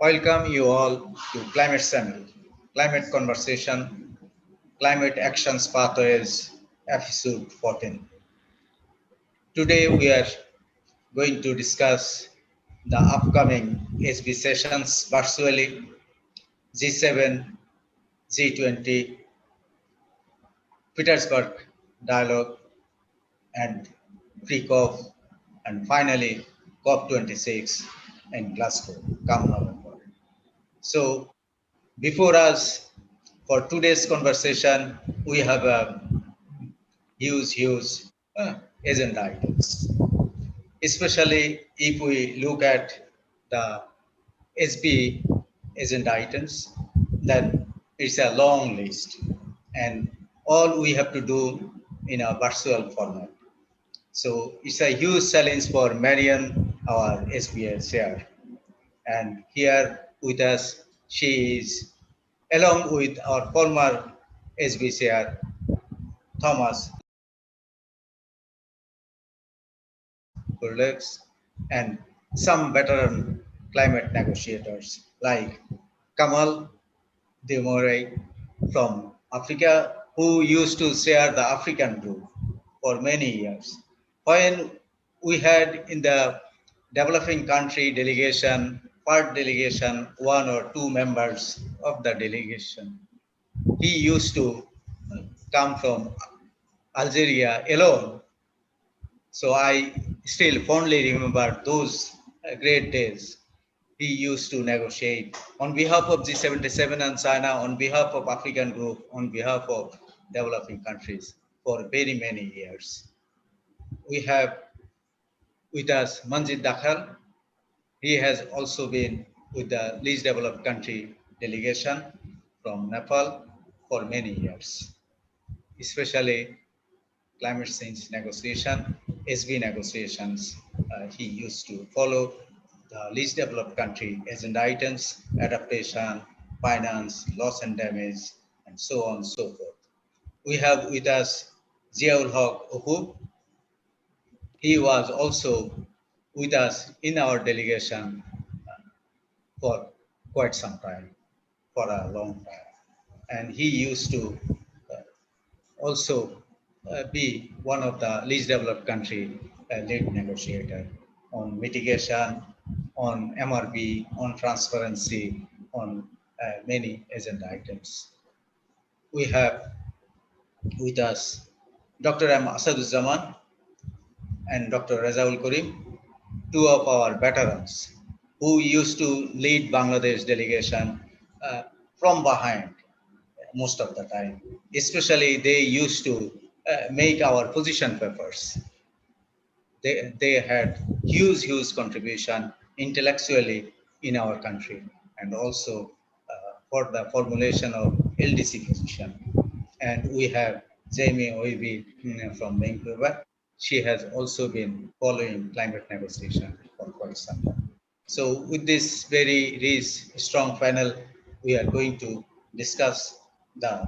Welcome you all to Climate Summit, Climate Conversation, Climate Actions Pathways, Episode 14. Today we are going to discuss the upcoming SB sessions virtually, G7, G20, Petersburg Dialogue, and pre-COP, and finally COP26 in Glasgow, come November. So before us, for today's conversation, we have a huge agenda items. Especially if we look at the SB agenda items, then it's a long list, and all we have to do in a virtual format. So it's a huge challenge for Marian, our SBA chair. And here with us, she is, along with our former SB chair, Thomas Burlex, and some veteran climate negotiators like Kamal Demore from Africa, who used to chair the African group for many years. When we had in the developing country delegation, part delegation, one or two members of the delegation, he used to come from Algeria alone. So I still fondly remember those great days. He used to negotiate on behalf of G77 and China, on behalf of African group, on behalf of developing countries for very many years. We have with us Manjit Dakhal. He has also been with the least developed country delegation from Nepal for many years, especially climate change negotiation, SB negotiations. He used to follow the least developed country agenda items, adaptation, finance, loss and damage, and so on and so forth. We have with us Ziaul Haq Uhub. He was also with us in our delegation for quite some time, for a long time. And he used to also be one of the least developed country lead negotiator on mitigation, on MRB, on transparency, on many agenda items. We have with us Dr. M. Asaduzzaman and Dr. Razaul Karim, two of our veterans who used to lead Bangladesh delegation from behind most of the time. Especially they used to make our position papers. They had huge contribution intellectually in our country, and also for the formulation of LDC position. And we have Jamie Oibi from Vancouver. She has also been following climate negotiation for quite some time. So with this very rich, strong panel, we are going to discuss the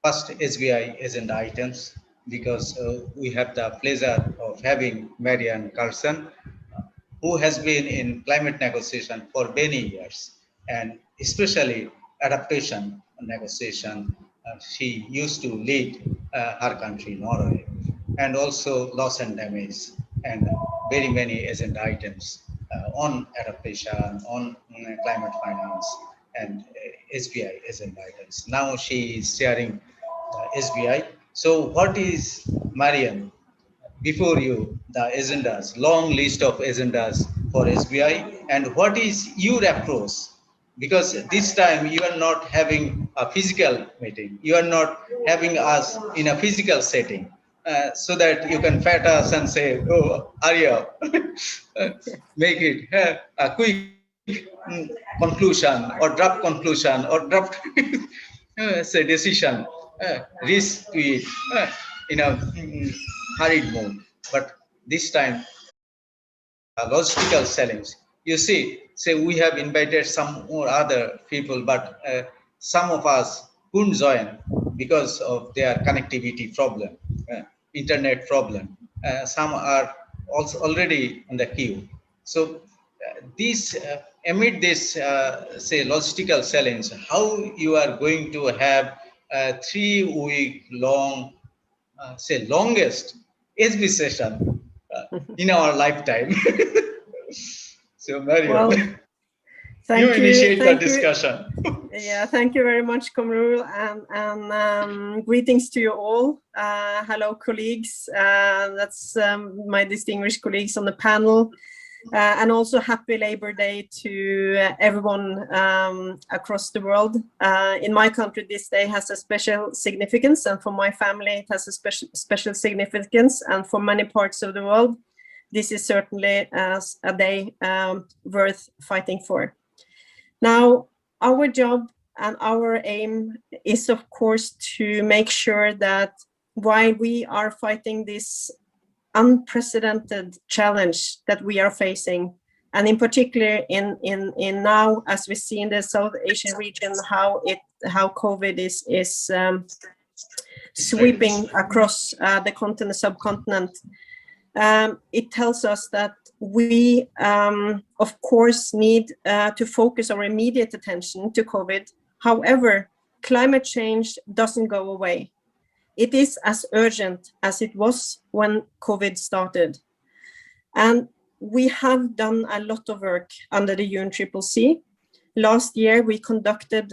first SBI agenda items, because we have the pleasure of having Marianne Carlson, who has been in climate negotiation for many years, and especially adaptation negotiation. She used to lead her country, Norway, and also loss and damage, and very many agenda items on adaptation, on climate finance, and SBI agenda items. Now she is sharing SBI. So what is, Marian, before you, the agendas, long list of agendas for SBI, and what is your approach? Because this time you are not having a physical meeting, you are not having us in a physical setting, so that you can fat us and say, oh, hurry up, make it a quick conclusion or draft say decision, risk to it in a hurried mode. But this time, a logistical challenge. You see, say we have invited some more other people, but some of us couldn't join because of their connectivity problem, internet problem. Some are also already in the queue. So this amid this, say, logistical challenge, how you are going to have a 3-week long, say, longest SB session in our lifetime. So, Mariam, Well, you thank you. initiate the discussion. Yeah, thank you very much, Komrul, and greetings to you all. Hello, colleagues. That's my distinguished colleagues on the panel. And also happy Labor Day to everyone across the world. In my country, this day has a special significance, and for my family, it has a special significance. And for many parts of the world, this is certainly a day worth fighting for. Now, our job and our aim is, of course, to make sure that while we are fighting this unprecedented challenge that we are facing, and in particular in now, as we see in the South Asian region, how COVID is sweeping across the subcontinent, it tells us that we, of course, need to focus our immediate attention to COVID. However, climate change doesn't go away. It is as urgent as it was when COVID started. And we have done a lot of work under the UNCCC. Last year, we conducted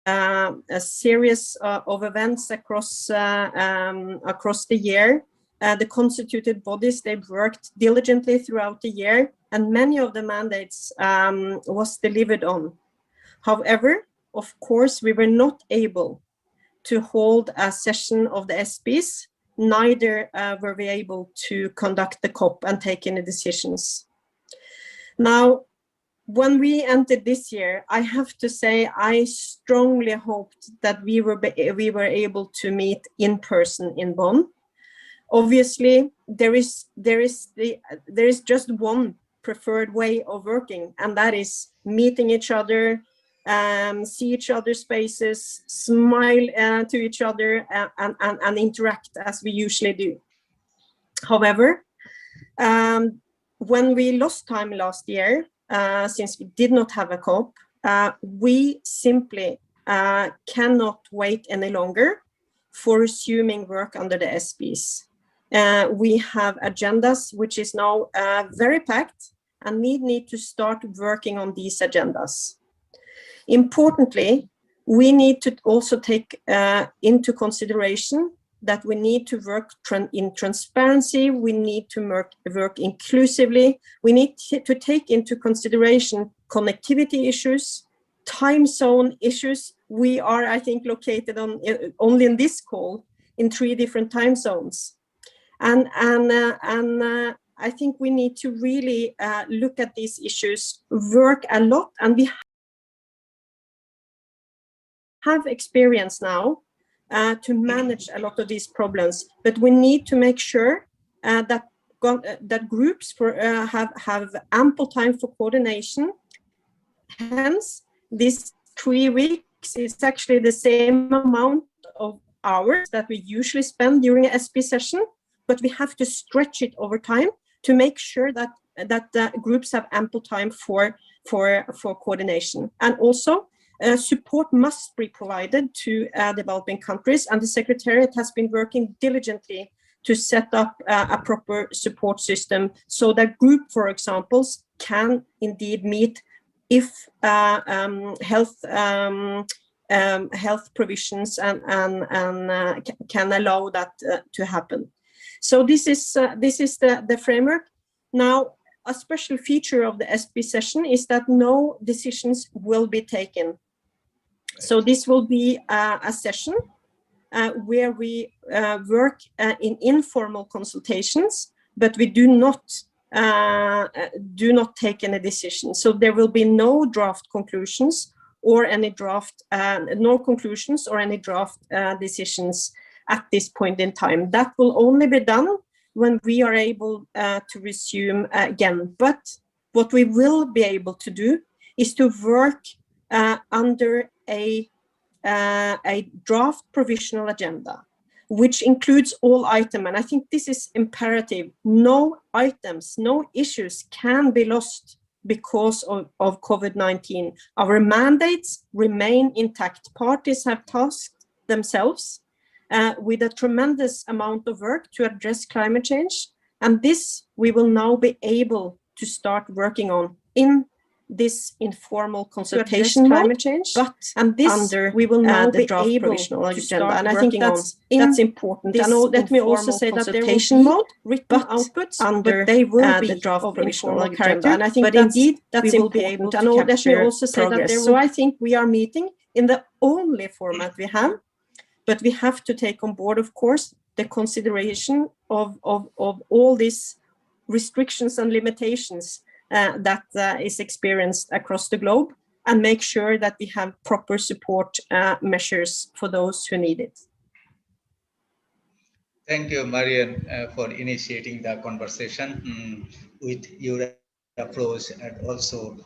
a series of events across the year. The constituted bodies, they've worked diligently throughout the year, and many of the mandates was delivered on. However, of course, we were not able to hold a session of the SPs, neither were we able to conduct the COP and take any decisions. Now, when we entered this year, I have to say I strongly hoped that we were able to meet in person in Bonn. Obviously, there is just one preferred way of working, and that is meeting each other, see each other's faces, smile to each other, and interact as we usually do. However, when we lost time last year, since we did not have a COP, we simply cannot wait any longer for resuming work under the SPs. We have agendas which is now very packed, and we need to start working on these agendas. Importantly, we need to also take into consideration that we need to work in transparency, we need to work inclusively, we need to take into consideration connectivity issues, time zone issues. We are, I think, located on only in this call in 3 different time zones. And I think we need to really look at these issues, work a lot, and we have experience now to manage a lot of these problems, but we need to make sure that groups have ample time for coordination. Hence, this 3 weeks is actually the same amount of hours that we usually spend during an SP session, but we have to stretch it over time to make sure that groups have ample time for coordination. And also, support must be provided to developing countries, and the Secretariat has been working diligently to set up a proper support system so that group, for example, can indeed meet if health provisions and can allow that to happen. So this is the framework. Now, a special feature of the SP session is that no decisions will be taken. So this will be a session where we work in informal consultations, but we do not take any decisions. So there will be no draft conclusions or any draft, no conclusions or any draft decisions at this point in time. That will only be done when we are able to resume again. But what we will be able to do is to work under a draft provisional agenda. which includes all items. And I think this is imperative. No items, no issues can be lost because of COVID-19. Our mandates remain intact. Parties have tasked themselves with a tremendous amount of work to address climate change. And this we will now be able to start working on in this informal consultation climate change, but and this under we will now the draft provisional agenda, and I think that's important. And let me also say that there will be written outputs under they will be the draft provisional agenda, and I think but indeed that's important. And let me also say that there. So I think we are meeting in the only format we have, but we have to take on board, of course, the consideration of all these restrictions and limitations that is experienced across the globe, and make sure that we have proper support measures for those who need it. Thank you, Marian, for initiating the conversation with your approach, and also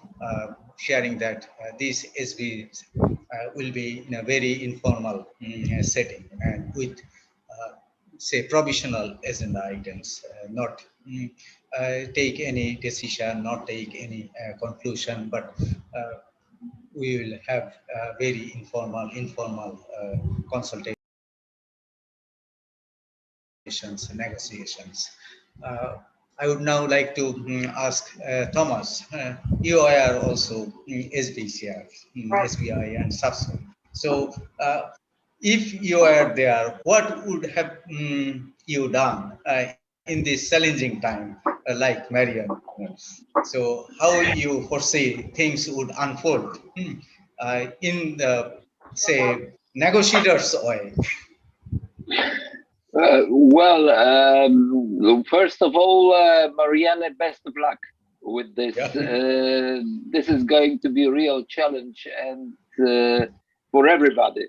sharing that these SBs will be in a very informal setting, and with say provisional agenda items, not take any decision, not take any conclusion, but we will have very informal consultations, negotiations. I would now like to ask Thomas. You are also SBCR, SBI, and SAFSO. So, if you are there, what would have you done in this challenging time, like Marian? So, how you foresee things would unfold in the, say, negotiators' way? First of all, Marianne, best of luck with this. Yeah. This is going to be a real challenge, and for everybody,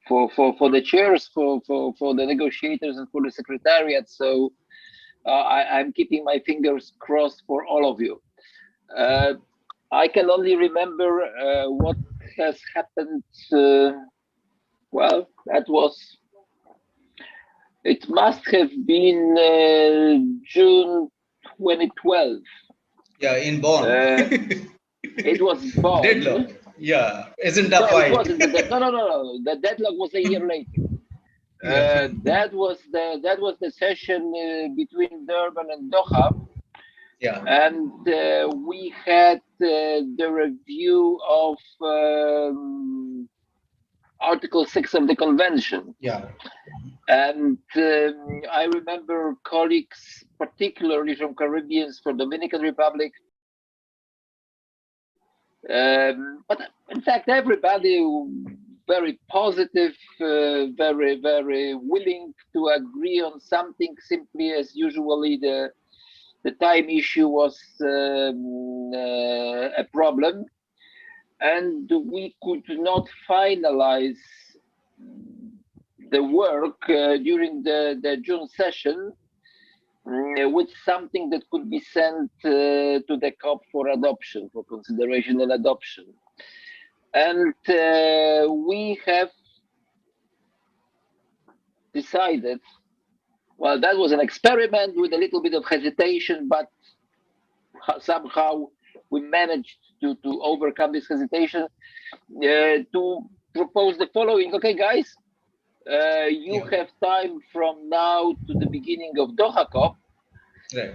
for the chairs, for the negotiators, and for the secretariat. So I'm keeping my fingers crossed for all of you. I can only remember what has happened. Well, that was. It must have been June 2012. Yeah, in Bonn. It was Bonn. Deadlock. Yeah, isn't that right? No. The deadlock was a year later. Yeah. That was the session between Durban and Doha. Yeah. And we had the review of Article 6 of the Convention. Yeah. And I remember colleagues, particularly from Caribbean, from Dominican Republic, but in fact, everybody very positive, very, very willing to agree on something. Simply as usually, the time issue was a problem, and we could not finalize the work during the June session with something that could be sent to the COP for adoption, for consideration and adoption. And we have decided, well, that was an experiment with a little bit of hesitation, but somehow we managed to overcome this hesitation, to propose the following. Okay, guys, you have time from now to the beginning of Doha COP. Right.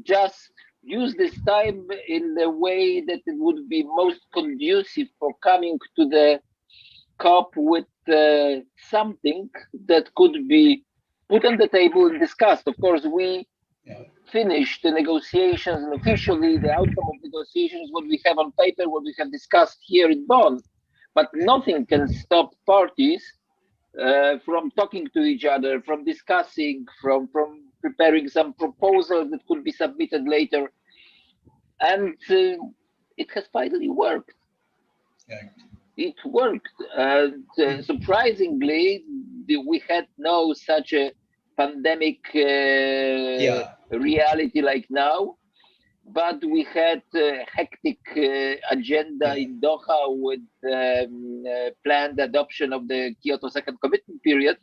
Just use this time in the way that it would be most conducive for coming to the COP with something that could be put on the table and discussed. Of course, we finished the negotiations, and officially the outcome of negotiations, what we have on paper, what we have discussed here in Bonn, but nothing can stop parties from talking to each other, from discussing, from preparing some proposals that could be submitted later. And it has finally worked. Right. It worked. And surprisingly, we had no such a pandemic reality like now. But we had a hectic agenda in Doha with planned adoption of the Kyoto Second Commitment Period.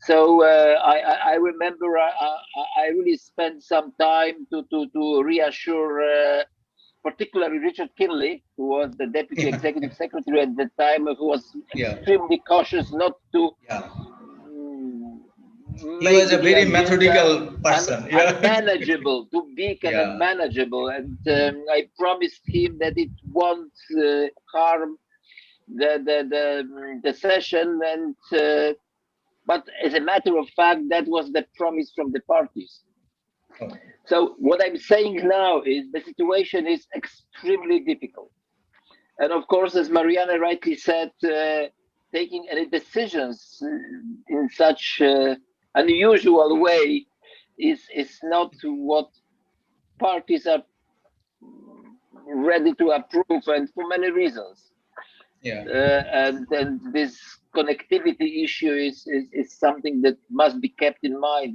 So I remember I really spent some time to reassure, particularly Richard Kinley, who was the deputy Yeah. executive secretary at the time, who was Yeah. extremely cautious not to Yeah. mm, He make was a the very agenda methodical person. Yeah. unmanageable, too big and Yeah. unmanageable. And I promised him that it won't harm the session. And but as a matter of fact, that was the promise from the parties. Oh, So what I'm saying now is the situation is extremely difficult. And of course, as Mariana rightly said, taking any decisions in such unusual way is not what parties are ready to approve, and for many reasons. yeah. And this connectivity issue is something that must be kept in mind.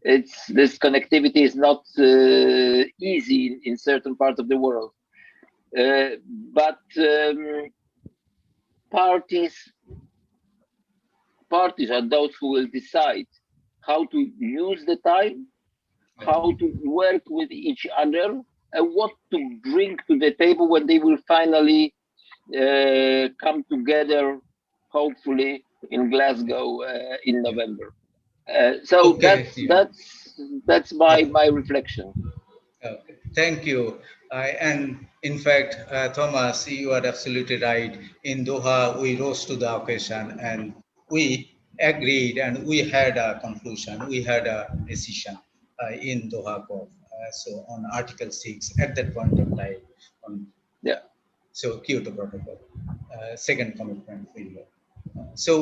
It's this connectivity is not easy in certain parts of the world, but parties parties are those who will decide how to use the time, Yeah. how to work with each other, and what to bring to the table when they will finally come together, hopefully in Glasgow in Yeah. November. So Okay. Yeah. that's Yeah. my reflection. Okay, thank you. And in fact, Thomas, you are absolutely right. In Doha, we rose to the occasion and we agreed and we had a conclusion, we had a decision in Doha COP. So on Article 6 at that point of time, on Yeah. so Kyoto Protocol, second commitment failure. So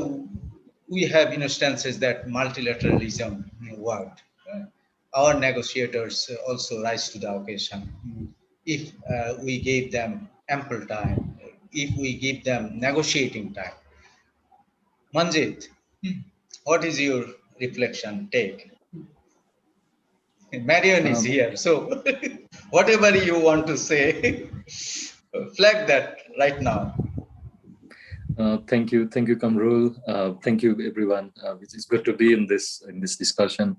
we have instances that multilateralism worked. Our negotiators also rise to the occasion. If we gave them ample time, if we give them negotiating time. Manjit, what is your reflection take? Marion is Um, here, so whatever you want to say, flag that right now. thank you, Kamrul. Thank you, everyone. It's good to be in this discussion.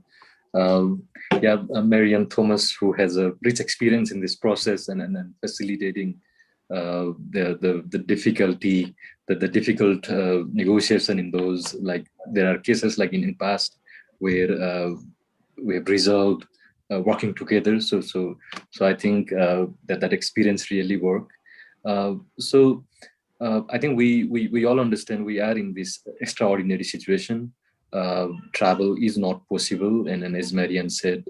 Um, yeah, Marian Thomas, who has a rich experience in this process and facilitating the difficulty, the difficult negotiation in those. Like there are cases like in past where we have resolved working together. So I think that experience really worked. So. I think we all understand we are in this extraordinary situation. Travel is not possible, and as Marianne said,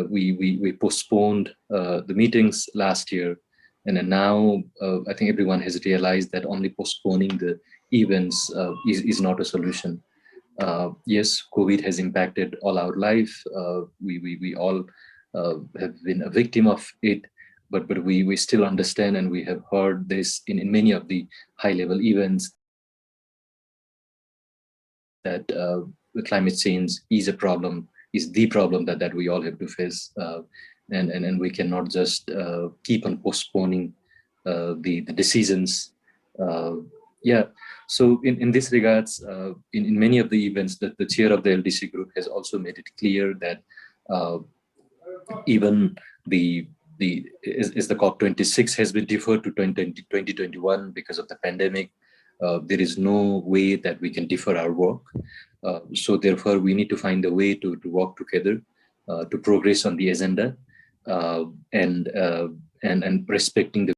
we postponed the meetings last year, and then now I think everyone has realized that only postponing the events is not a solution. Yes, COVID has impacted all our life. We all have been a victim of it, but we still understand, and we have heard this in many of the high level events, that the climate change is a problem, is the problem that we all have to face, and we cannot just keep on postponing the decisions. Uh, yeah. So in this regards, in many of the events, that the chair of the LDC group has also made it clear that uh, even as the COP26 has been deferred to 2021 because of the pandemic, there is no way that we can defer our work. So therefore, we need to find a way to work together to progress on the agenda, and respecting the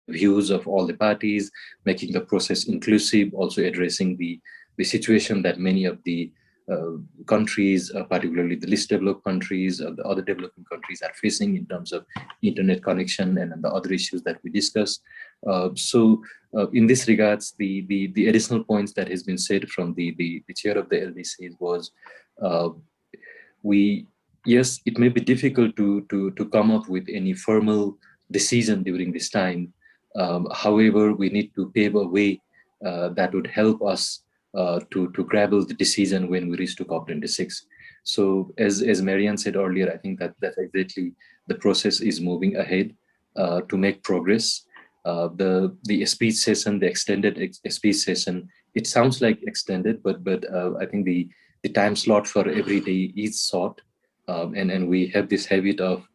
views of all the parties, making the process inclusive, also addressing the situation that many of the countries, particularly the least developed countries, the other developing countries are facing in terms of internet connection and the other issues that we discussed. So in this regards, the additional points that has been said from the chair of the LDC was, yes, it may be difficult to come up with any formal decision during this time. However, we need to pave a way that would help us to grapple the decision when we reach to COP26. So as Marianne said earlier, I think that's exactly the process is moving ahead to make progress. the speech session, the extended speech session, it sounds like extended, but I think the time slot for every day is short, and we have this habit of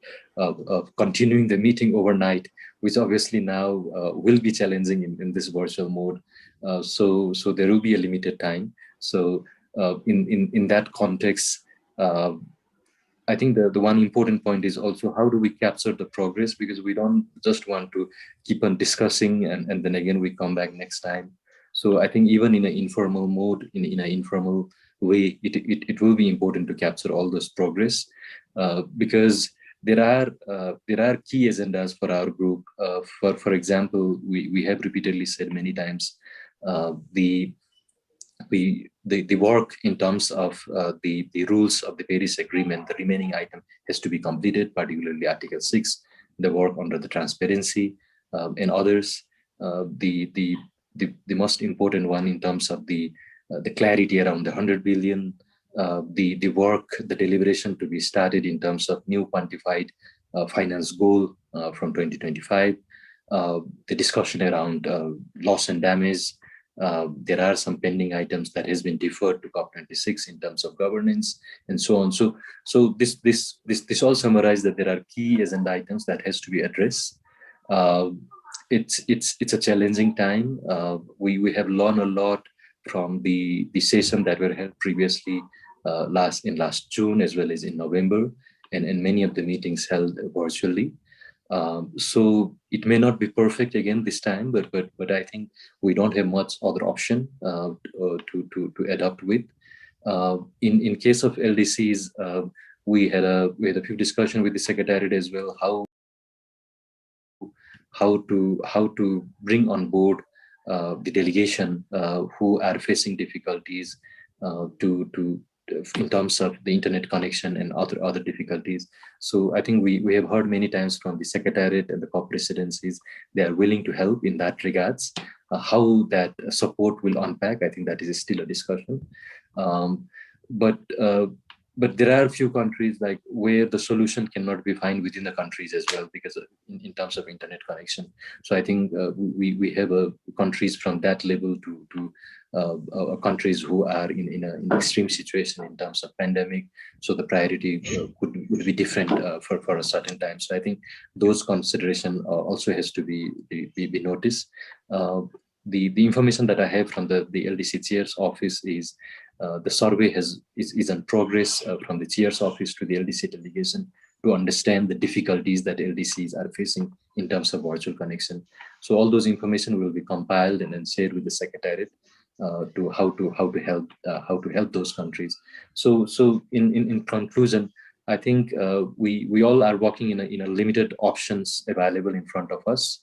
continuing the meeting overnight, which obviously now will be challenging in this virtual mode. So there will be a limited time. So in that context, I think the one important point is also how do we capture the progress, because we don't just want to keep on discussing and then again we come back next time. So I think even in an informal mode, in an informal way, it will be important to capture all this progress, because there are key agendas for our group. For example, we have repeatedly said many times, the work in terms of the rules of the Paris Agreement, the remaining item has to be completed, particularly Article 6, the work under the transparency, and others. The most important one in terms of the clarity around the 100 billion, the work, the deliberation to be started in terms of new quantified finance goal from 2025, the discussion around loss and damage. There are some pending items that has been deferred to COP26 in terms of governance and so on. So this all summarizes that there are key agenda items that has to be addressed. It's a challenging time. We have learned a lot from the session that were held previously last June as well as in November, and many of the meetings held virtually. So it may not be perfect again this time, but I think we don't have much other option to adapt with. In case of LDCs, we had a few discussion with the secretariat as well, how to bring on board the delegation who are facing difficulties to in terms of the internet connection and other difficulties. So I think we have heard many times from the secretariat and the COP presidencies, they are willing to help in that regards. How that support will unpack, I think that is still a discussion. But there are a few countries like where the solution cannot be found within the countries as well, because in terms of internet connection. So I think we have countries from that level to countries who are in an extreme situation in terms of pandemic. So the priority would be different for a certain time. So I think those consideration also has to be noticed. The information that I have from the LDC chair's office is the survey is in progress from the chair's office to the LDC delegation to understand the difficulties that LDCs are facing in terms of virtual connection. So all those information will be compiled and then shared with the secretariat to how to help those countries. So in conclusion, I think we all are working in a limited options available in front of us.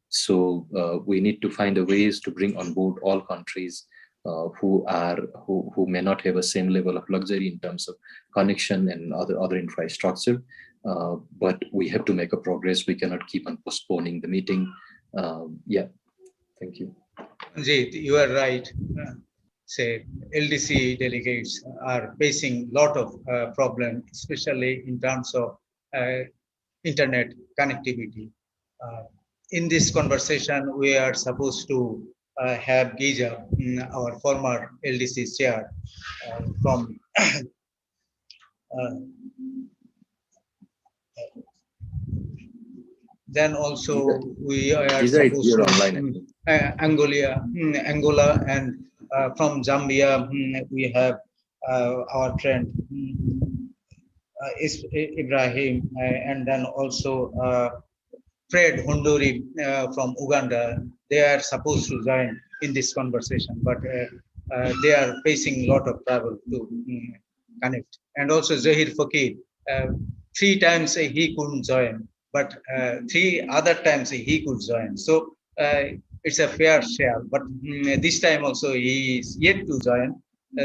So we need to find a ways to bring on board all countries who may not have a same level of luxury in terms of connection and other infrastructure. But we have to make a progress. We cannot keep on postponing the meeting. Yeah, thank you. Manjeet, you are right. Say LDC delegates are facing a lot of problems, especially in terms of internet connectivity. In this conversation, we are supposed to have Giza, our former LDC chair, from then also we are supposed to Angola, and from Zambia we have our friend Ibrahim, and then also Fred Honduri from Uganda. They are supposed to join in this conversation, but they are facing a lot of trouble to connect. And also Zahir Fakir, 3 times he couldn't join, but 3 other times he could join. So it's a fair share, but this time also he is yet to join,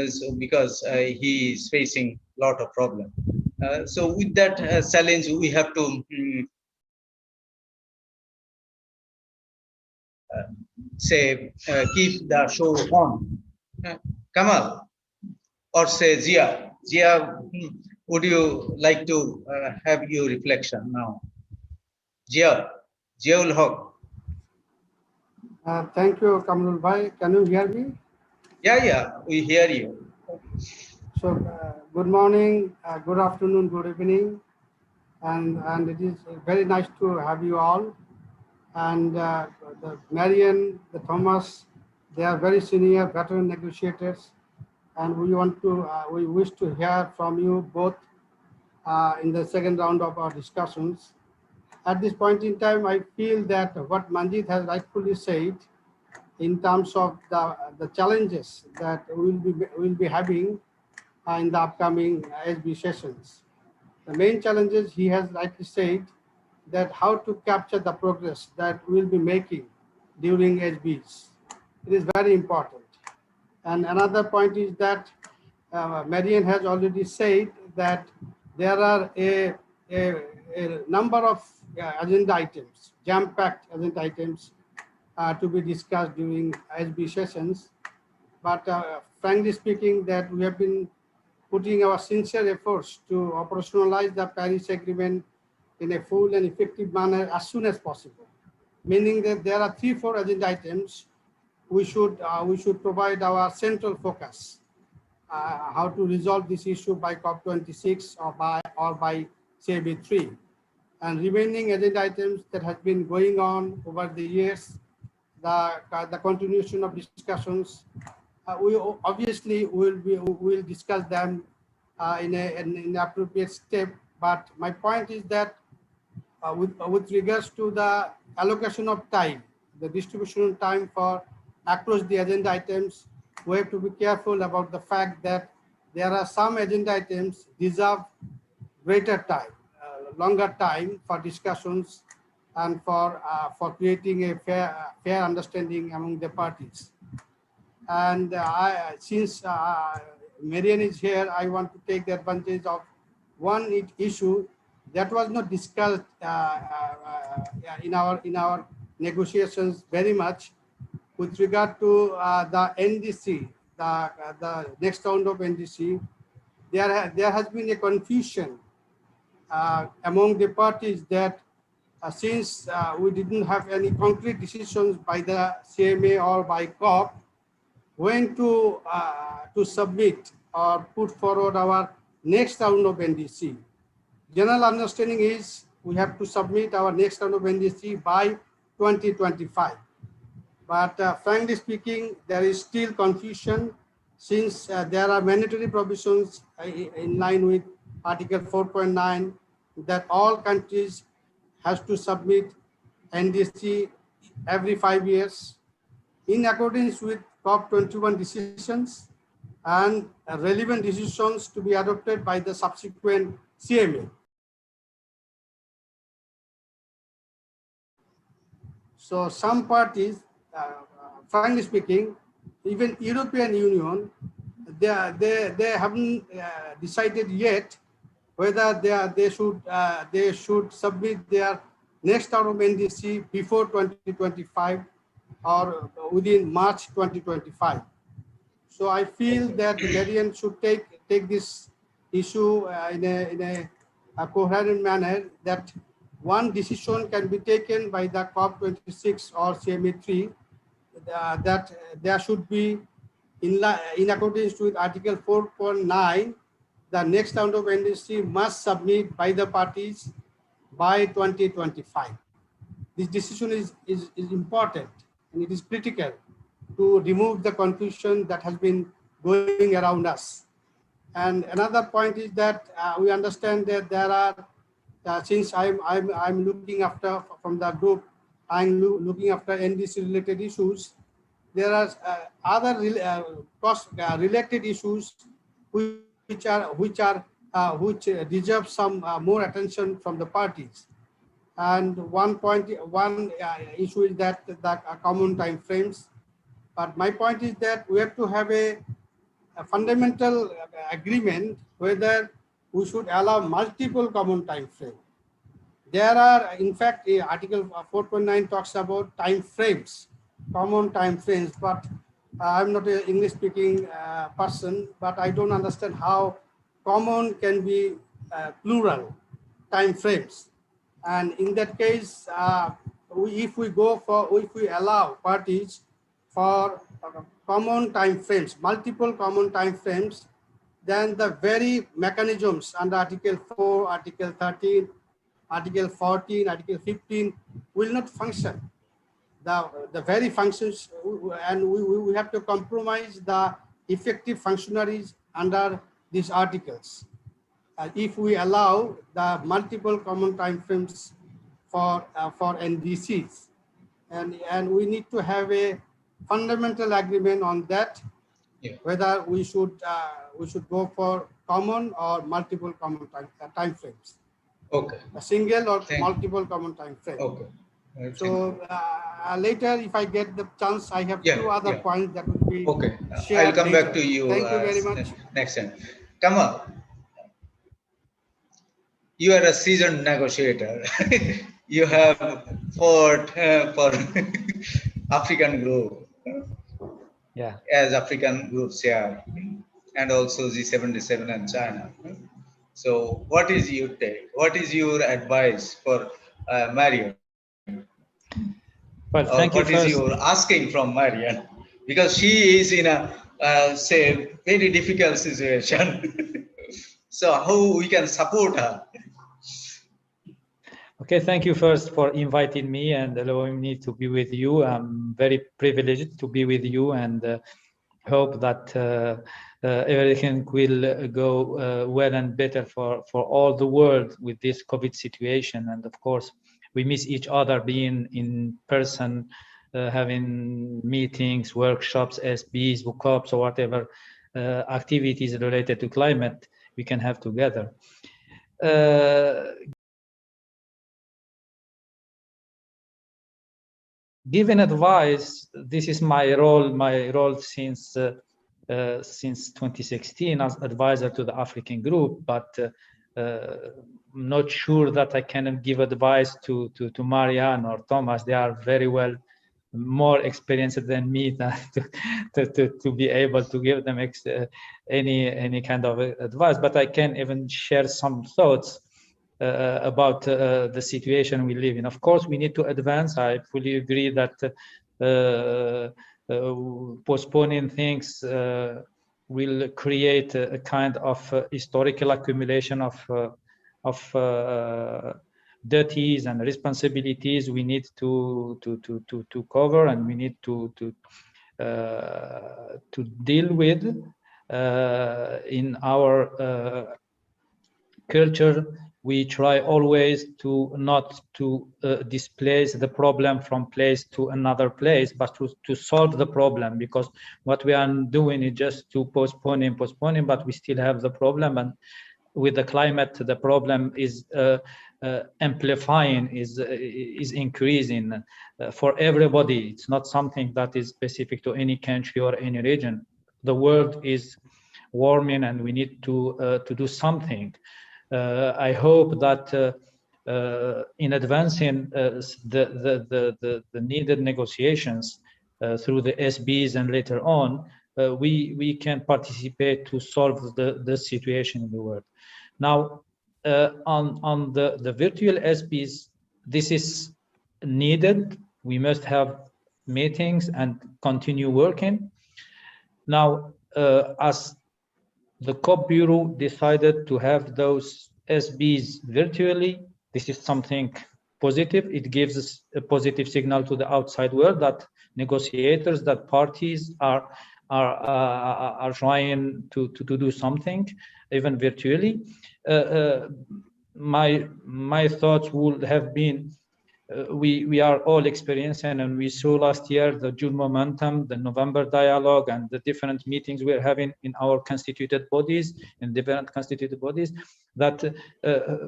so because he is facing a lot of problem. So with that challenge, we have to keep the show on. Kamal, or say Zia. Zia, would you like to have your reflection now? Zia ul Haq. Thank you, Kamrul Bhai. Can you hear me? Yeah, we hear you. So, good morning, good afternoon, good evening, and it is very nice to have you all. And the Marian, the Thomas, they are very senior veteran negotiators, and we wish to hear from you both in the second round of our discussions. At this point in time, I feel that what Manjit has rightfully said in terms of the challenges that we'll be having in the upcoming SB sessions. The main challenges he has rightly said that how to capture the progress that we'll be making during HBs. It is very important. And another point is that Marian has already said that there are a number of agenda items, jam-packed agenda items to be discussed during SB sessions. But frankly speaking, that we have been putting our sincere efforts to operationalize the Paris Agreement in a full and effective manner as soon as possible. Meaning that there are 3-4 agenda items we should provide our central focus, how to resolve this issue by COP26 or by CAB3. And remaining agenda items that have been going on over the years, the continuation of discussions, we obviously will discuss them in an appropriate step. But my point is that with regards to the allocation of time, the distribution of time for across the agenda items, we have to be careful about the fact that there are some agenda items deserve greater time, longer time for discussions and for creating a fair understanding among the parties. And since Marian is here, I want to take the advantage of one issue that was not discussed in our negotiations very much with regard to the NDC, the next round of NDC. There has been a confusion among the parties that since we didn't have any concrete decisions by the CMA or by COP, when to submit or put forward our next round of NDC. General understanding is we have to submit our next round of NDC by 2025. But frankly speaking, there is still confusion since there are mandatory provisions in line with Article 4.9 that all countries has to submit NDC every 5 years in accordance with COP21 decisions and relevant decisions to be adopted by the subsequent CMA. So some parties, frankly speaking, even European Union, they haven't decided yet whether they should submit their next round of NDC before 2025 or within March 2025. So I feel that Marian should take this issue in a coherent manner, that one decision can be taken by the COP26 or CMA3 that there should be in accordance with Article 4.9, the next round of NDC must submit by the parties by 2025. This decision is important and it is critical to remove the confusion that has been going around us. And another point is that we understand that there are, since I'm looking after from the group, I'm looking after NDC related issues. There are other related issues which deserve some more attention from the parties. And one issue is that the common time frames. But my point is that we have to have a fundamental agreement whether we should allow multiple common time frame. There are, in fact, Article 4.9 talks about time frames, common time frames, but I'm not an English speaking person, but I don't understand how common can be plural time frames. And in that case, if we allow parties for common time frames, multiple common time frames, then the very mechanisms under Article 4, Article 13, Article 14, Article 15 will not function. The very functions, and we have to compromise the effective functionaries under these articles. If we allow the multiple common time frames for NDCs, and we need to have a fundamental agreement on that, whether we should go for common or multiple common time frames. Okay. A single or multiple common time frame. Okay. So later, if I get the chance, I have two other points that will be shared. I'll come later. back to you. Thank you very much. Next time. Kamal, you are a seasoned negotiator. You have fought for African group. Yeah. As African groups here, and also G77 and China. So, what is your take? What is your advice for Marion? Well, thank you what is your asking from Marion? Because she is in a say very difficult situation. So, how we can support her? Okay, thank you first for inviting me and allowing me to be with you. I'm very privileged to be with you, and hope that everything will go well and better for all the world with this COVID situation. And of course, we miss each other being in person, having meetings, workshops, SBs, workshops, or whatever activities related to climate we can have together. Giving advice, this is my role since 2016 as advisor to the African group, but I'm not sure that I can give advice to Marianne or Thomas. They are very well more experienced than me to be able to give them any kind of advice, but I can even share some thoughts about the situation we live in. Of course, we need to advance. I fully agree that postponing things will create a kind of historical accumulation of duties and responsibilities we need to cover, and we need to deal with in our culture. We try always to not to displace the problem from place to another place, but to solve the problem, because what we are doing is just to postponing, but we still have the problem. And with the climate, the problem is amplifying, is increasing for everybody. It's not something that is specific to any country or any region. The world is warming, and we need to do something. I hope that in advancing the needed negotiations through the SBs and later on, we can participate to solve the situation in the world. Now, on the virtual SBs, this is needed. We must have meetings and continue working. Now, as the COP Bureau decided to have those SBs virtually, this is something positive. It gives us a positive signal to the outside world that negotiators, that parties are trying to do something, even virtually. My thoughts would have been, we are all experiencing, and we saw last year the June momentum, the November dialogue, and the different meetings we're having in our constituted bodies, in different constituted bodies, that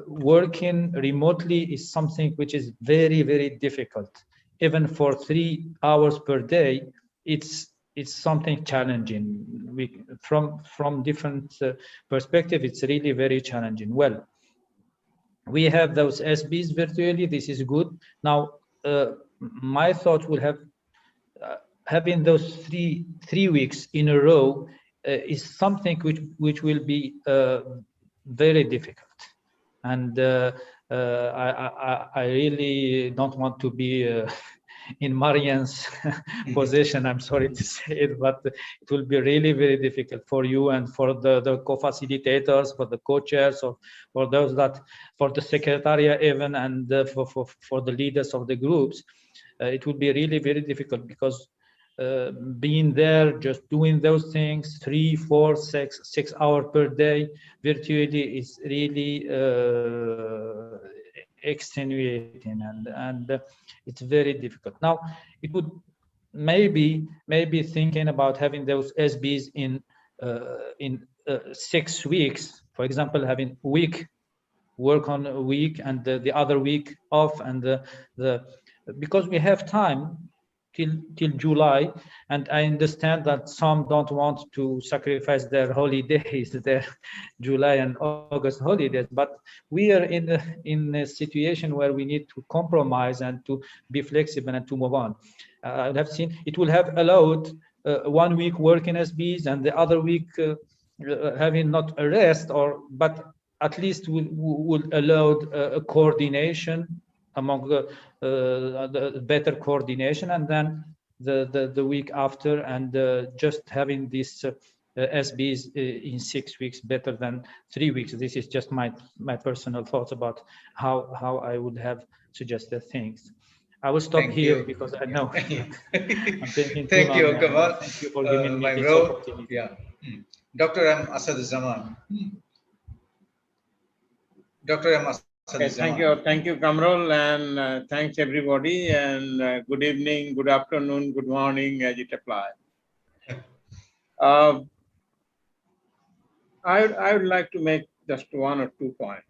working remotely is something which is very, very difficult. Even for 3 hours per day, it's something challenging. From different perspective, it's really very challenging. Well, we have those SBs virtually. This is good. Now, my thought would have having those three weeks in a row is something which will be very difficult, and I really don't want to be in Marian's position. I'm sorry to say it, but it will be really very difficult for you and for the co-facilitators, for the co-chairs, or for those that, for the secretariat even, and for the leaders of the groups. It will be really very difficult because being there, just doing those things 3, 4, 6 hours per day virtually is really extenuating, and it's very difficult. Now, it would maybe thinking about having those SBs in 6 weeks, for example, having work on a week and the other week off, and because we have time till July, and I understand that some don't want to sacrifice their holidays, their July and August holidays, but we are in a situation where we need to compromise and to be flexible and to move on. I have seen it will have allowed 1 week working SBs and the other week having not a rest, but at least would allow a coordination among the better coordination, and then the week after, and just having these SBs in 6 weeks better than 3 weeks. This is just my personal thoughts about how I would have suggested things. I will stop here because I know I'm taking too long. Thank you, Kamal. Thank you for giving me My this bro. opportunity. Yeah. Dr. M. Asaduzaman. Dr. M. Asaduzaman. Thank you, Kamrul, and thanks everybody, and good evening, good afternoon, good morning, as it applies. I would like to make just 1 or 2 points.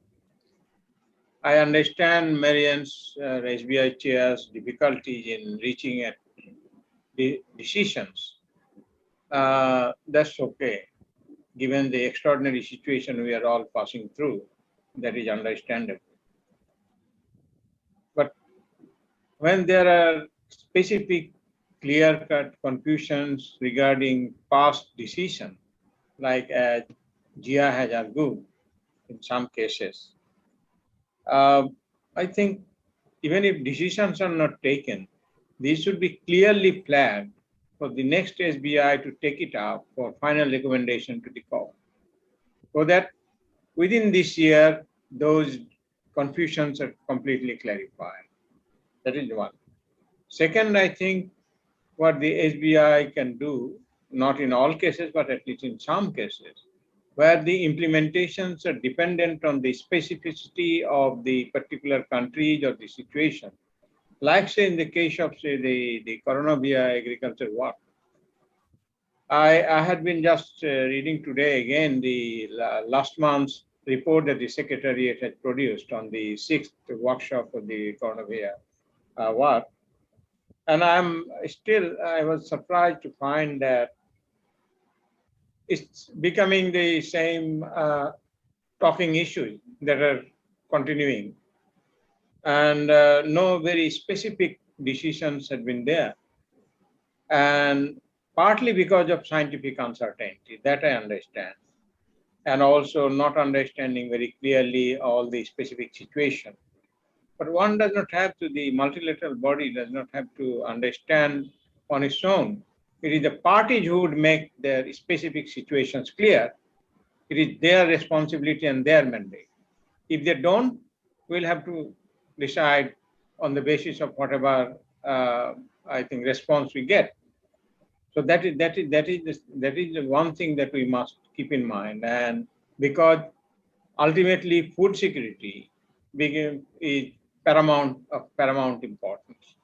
I understand Marian's SBI chair's difficulties in reaching at the decisions. That's okay, given the extraordinary situation we are all passing through. That is understandable. But when there are specific, clear-cut confusions regarding past decisions, like as Jia has argued in some cases, I think even if decisions are not taken, these should be clearly flagged for the next SBI to take it up for final recommendation to the court, so that within this year, those confusions are completely clarified. That is one. Second, I think what the SBI can do, not in all cases, but at least in some cases, where the implementations are dependent on the specificity of the particular countries or the situation, like say in the case of say the Corona via agriculture work. I had been just reading today again the last month's report that the Secretariat had produced on the 6th workshop of the Corona via work. And I was surprised to find that it's becoming the same talking issues that are continuing. And no very specific decisions had been there. And partly because of scientific uncertainty, that I understand. And also not understanding very clearly all the specific situation. But one does not have to, the multilateral body does not have to understand on its own. It is the parties who would make their specific situations clear. It is their responsibility and their mandate. If they don't, we'll have to decide on the basis of whatever I think response we get. So that is the one thing that we must keep in mind, and because ultimately food security is paramount importance.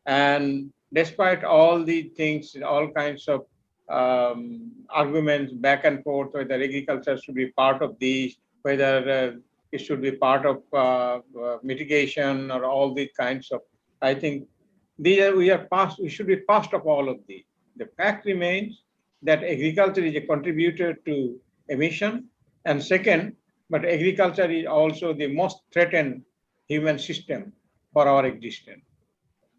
And despite all the things, all kinds of arguments back and forth, whether agriculture should be part of these, whether it should be part of mitigation or all these kinds of, I think we should be past of all of these. The fact remains that agriculture is a contributor to emission, and second, but agriculture is also the most threatened human system for our existence.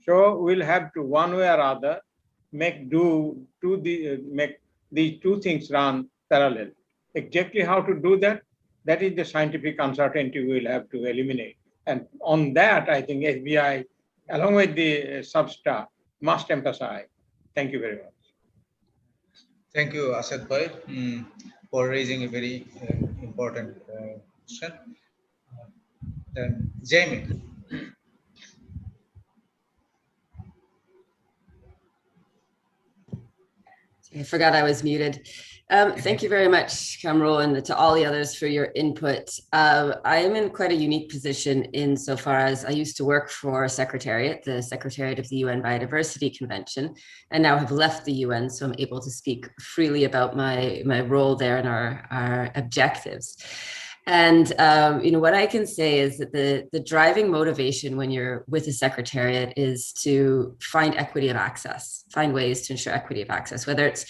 So we'll have to, one way or other, make these two things run parallel. Exactly how to do that, that is the scientific uncertainty we'll have to eliminate. And on that, I think SBI, along with the Substar, must emphasize. Thank you very much. Thank you, Asad Bhai, for raising a very important question. Then, Jamie. I forgot I was muted. Thank you very much, Kamrul, and to all the others for your input. I am in quite a unique position insofar as I used to work for Secretariat, the Secretariat of the UN Biodiversity Convention, and now have left the UN, so I'm able to speak freely about my role there and our objectives. And what I can say is that the driving motivation when you're with the Secretariat is to find equity of access, find ways to ensure equity of access, whether it's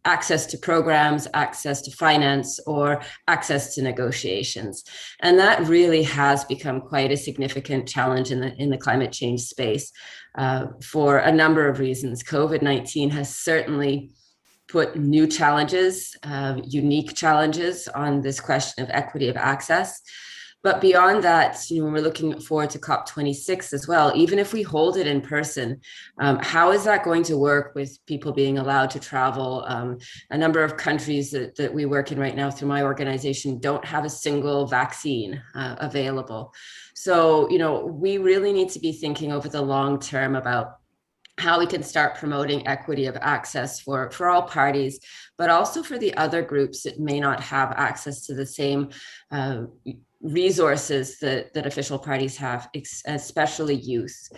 access to programs, access to finance, or access to negotiations. And that really has become quite a significant challenge in the climate change space for a number of reasons. COVID-19 has certainly put new challenges, unique challenges on this question of equity of access. But beyond that, when we're looking forward to COP26 as well, even if we hold it in person, how is that going to work with people being allowed to travel? A number of countries that we work in right now through my organization don't have a single vaccine available. So, we really need to be thinking over the long term about how we can start promoting equity of access for all parties, but also for the other groups that may not have access to the same resources that official parties have, especially youth.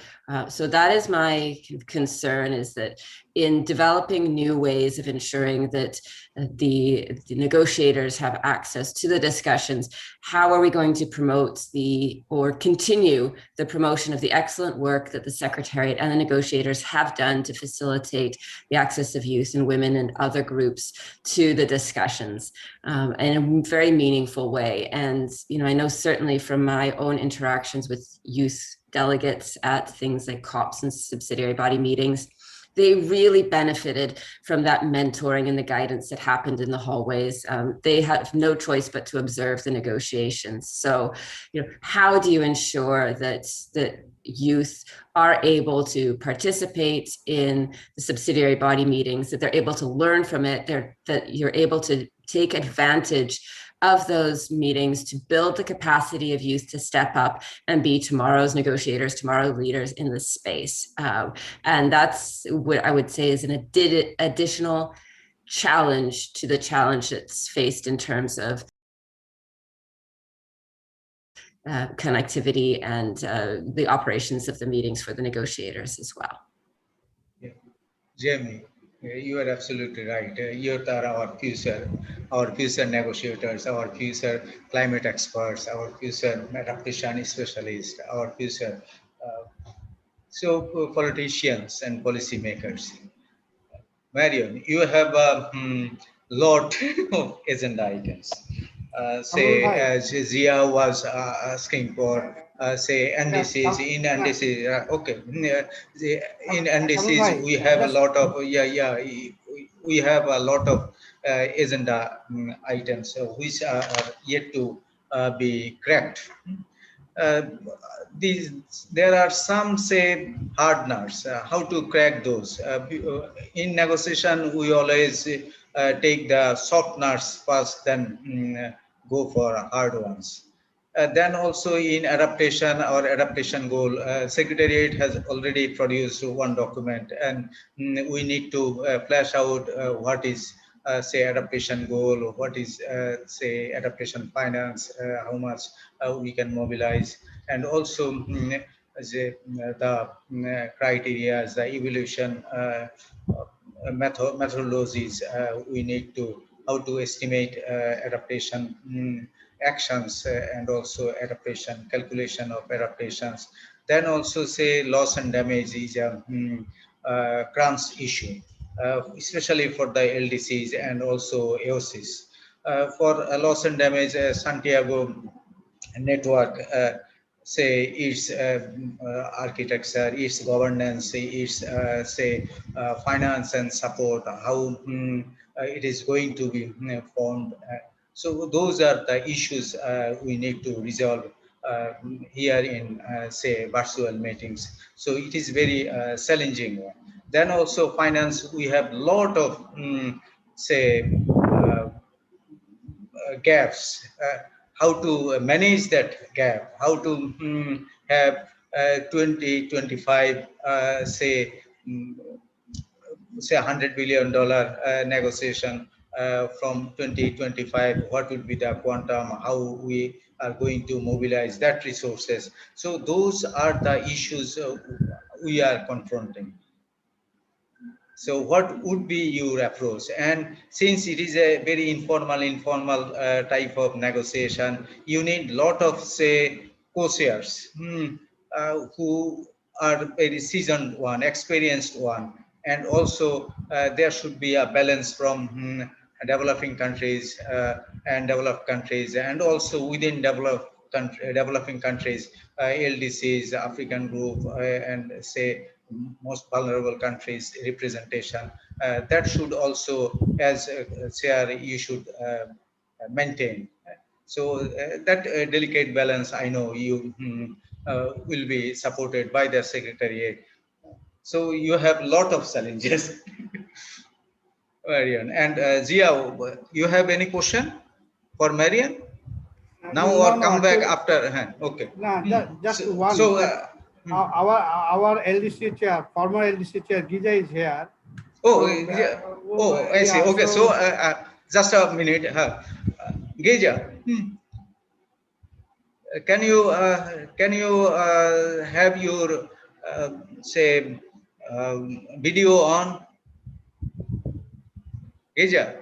So that is my concern, is that in developing new ways of ensuring that the negotiators have access to the discussions, how are we going to promote or continue the promotion of the excellent work that the Secretariat and the negotiators have done to facilitate the access of youth and women and other groups to the discussions in a very meaningful way. And, I know certainly from my own interactions with youth delegates at things like COPs and subsidiary body meetings, they really benefited from that mentoring and the guidance that happened in the hallways. They have no choice but to observe the negotiations. So, how do you ensure that youth are able to participate in the subsidiary body meetings, that they're able to learn from it, that you're able to take advantage of those meetings to build the capacity of youth to step up and be tomorrow's negotiators, tomorrow's leaders in this space. And that's what I would say is an additional challenge to the challenge that's faced in terms of connectivity and the operations of the meetings for the negotiators as well. Yeah. Jamie, you are absolutely right. You are our future negotiators, our future climate experts, our future adaptation specialists, our future politicians and policymakers. Marion, you have a lot of agenda items. Zia was asking for, NDCs. In NDCs, okay. In NDCs, we have a lot of, we have a lot of agenda items which are yet to be cracked. There are some hard nuts. How to crack those? In negotiation, we always take the soft nuts first, then go for hard ones. Then also in adaptation, our adaptation goal, Secretariat has already produced one document, and we need to flesh out what is adaptation goal, what is adaptation finance, how much we can mobilize, and also the criteria, the evaluation methodologies we need to, how to estimate adaptation actions and also adaptation, calculation of adaptations. Then also loss and damage is a crunch issue, especially for the LDCs and also AOCs. For loss and damage, Santiago network, its architecture, its governance, its finance and support, how it is going to be formed. So those are the issues we need to resolve here in say virtual meetings. So it is very challenging. Then also finance, we have lot of say gaps. How to manage that gap? How to have 2025 say say $100 billion negotiation from 2025, what will be the quantum, how we are going to mobilize that resources. So those are the issues we are confronting. So what would be your approach? And since it is a very informal type of negotiation, you need lot of say co-chairs who are very seasoned one, experienced one, and also there should be a balance from developing countries and developed countries, and also within developing countries, LDCs, African group, and say most vulnerable countries representation. That should also, as Chair, you should maintain. So that delicate balance, I know you will be supported by the Secretariat. So you have a lot of challenges. Marian. And Zia, you have any question for Marian? Now No, or no, come back actually, after? Okay. no, just So, one. so Our LDC chair, former LDC chair, Gija is here. oh, So, yeah. Oh, I see. yeah, Okay, so so just a minute. Geja, can you have your say video on? Geja?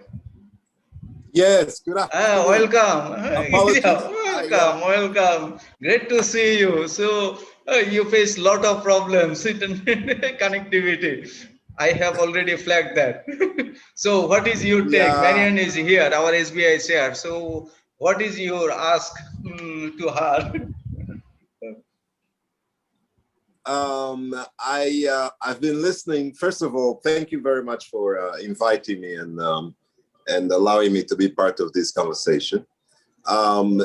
Yes, good afternoon. Welcome. Apologies. Welcome, welcome. Great to see you. So you face lot of problems with connectivity. I have already flagged that. So what is your take? Yeah, Marian is here, our SBI chair. So what is your ask to her? I've been listening. First of all, thank you very much for inviting me and allowing me to be part of this conversation.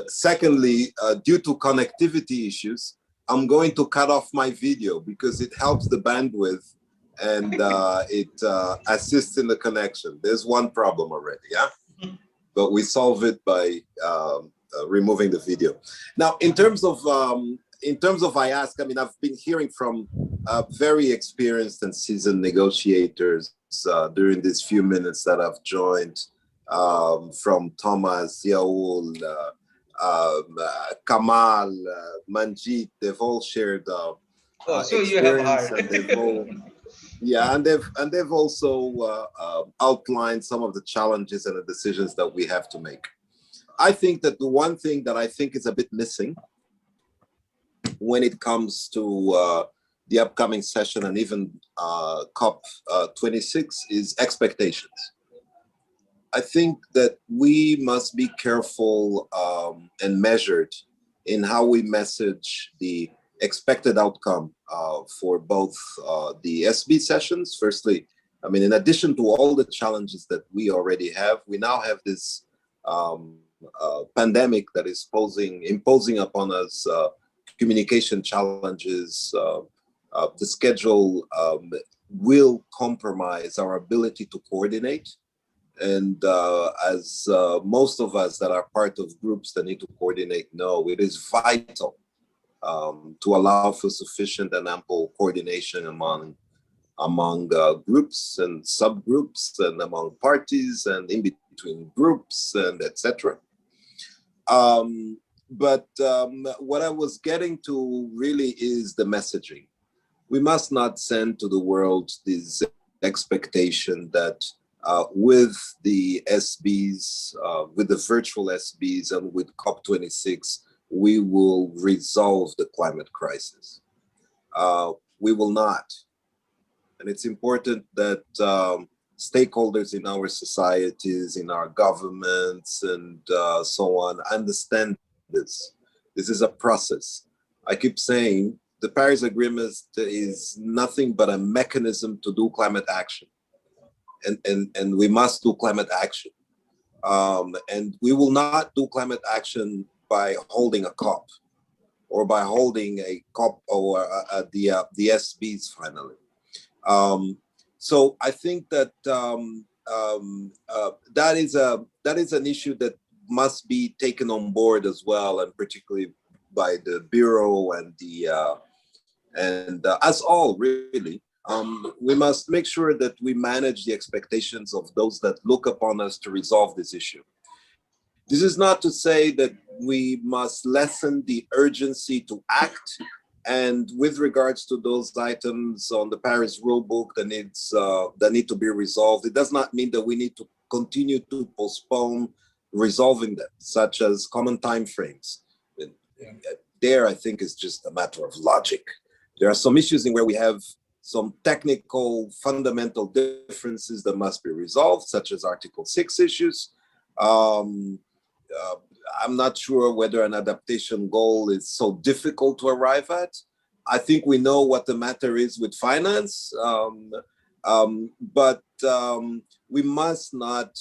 Secondly, due to connectivity issues, I'm going to cut off my video because it helps the bandwidth and it assists in the connection. There's one problem already, yeah? But we solve it by removing the video. Now, in terms of IASC, I mean, I've been hearing from very experienced and seasoned negotiators during these few minutes that I've joined, from Thomas, Yaul, Kamal, Manjit. They've all shared So you have experience, heard. and they've all, yeah, and they've also outlined some of the challenges and the decisions that we have to make. I think that the one thing that I think is a bit missing when it comes to the upcoming session and even COP26 is expectations. I think that we must be careful and measured in how we message the expected outcome for both the SB sessions. Firstly, I mean, in addition to all the challenges that we already have, we now have this pandemic that is imposing upon us communication challenges. The schedule will compromise our ability to coordinate. And as most of us that are part of groups that need to coordinate know, it is vital to allow for sufficient and ample coordination among groups and subgroups and among parties and in between groups and etc. But what I was getting to really is the messaging. We must not send to the world this expectation that with the SBs, with the virtual SBs and with COP26, we will resolve the climate crisis. We will not. And it's important that stakeholders in our societies, in our governments and so on, understand this. This is a process. I keep saying the Paris Agreement is nothing but a mechanism to do climate action. And we must do climate action. And we will not do climate action by holding a COP. or by holding a COP or the SBs finally. So I think that that is an issue that must be taken on board as well, and particularly by the Bureau and us all really. We must make sure that we manage the expectations of those that look upon us to resolve this issue. This is not to say that we must lessen the urgency to act. And with regards to those items on the Paris rulebook that need to be resolved, it does not mean that we need to continue to postpone resolving them, such as common timeframes. There, I think, is just a matter of logic. There are some issues in where we have some technical fundamental differences that must be resolved, such as Article 6 issues. I'm not sure whether an adaptation goal is so difficult to arrive at. I think we know what the matter is with finance, but we must not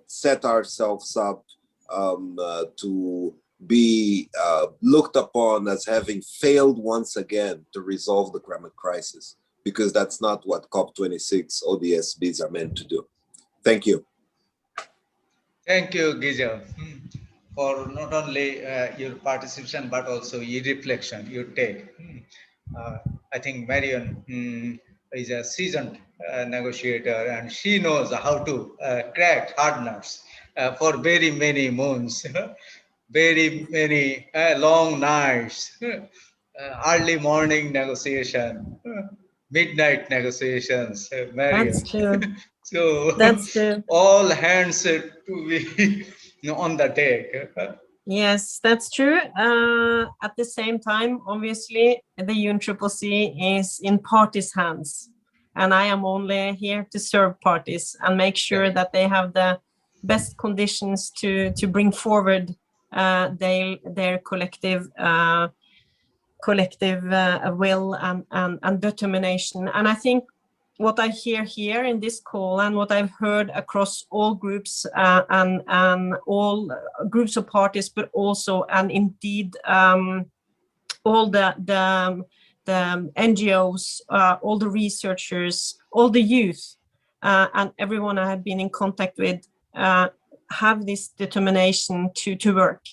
set ourselves up to be looked upon as having failed once again to resolve the climate crisis, because that's not what COP26 or the SBs are meant to do. Thank you. Thank you, Giza, for not only your participation, but also your reflection, your take. I think Marion is a seasoned negotiator, and she knows how to crack hard nuts for very many months, very many long nights, early morning negotiation, midnight negotiations, Marion. That's true. So That's true. all hands to be on the deck. Yes, that's true. At the same time, obviously, the UNCCC is in parties' hands, and I am only here to serve parties and make sure that they have the best conditions to bring forward their collective will and determination. And I think what I hear here in this call and what I've heard across all groups and all groups of parties, but also and indeed all the NGOs, all the researchers, all the youth, and everyone I have been in contact with have this determination to work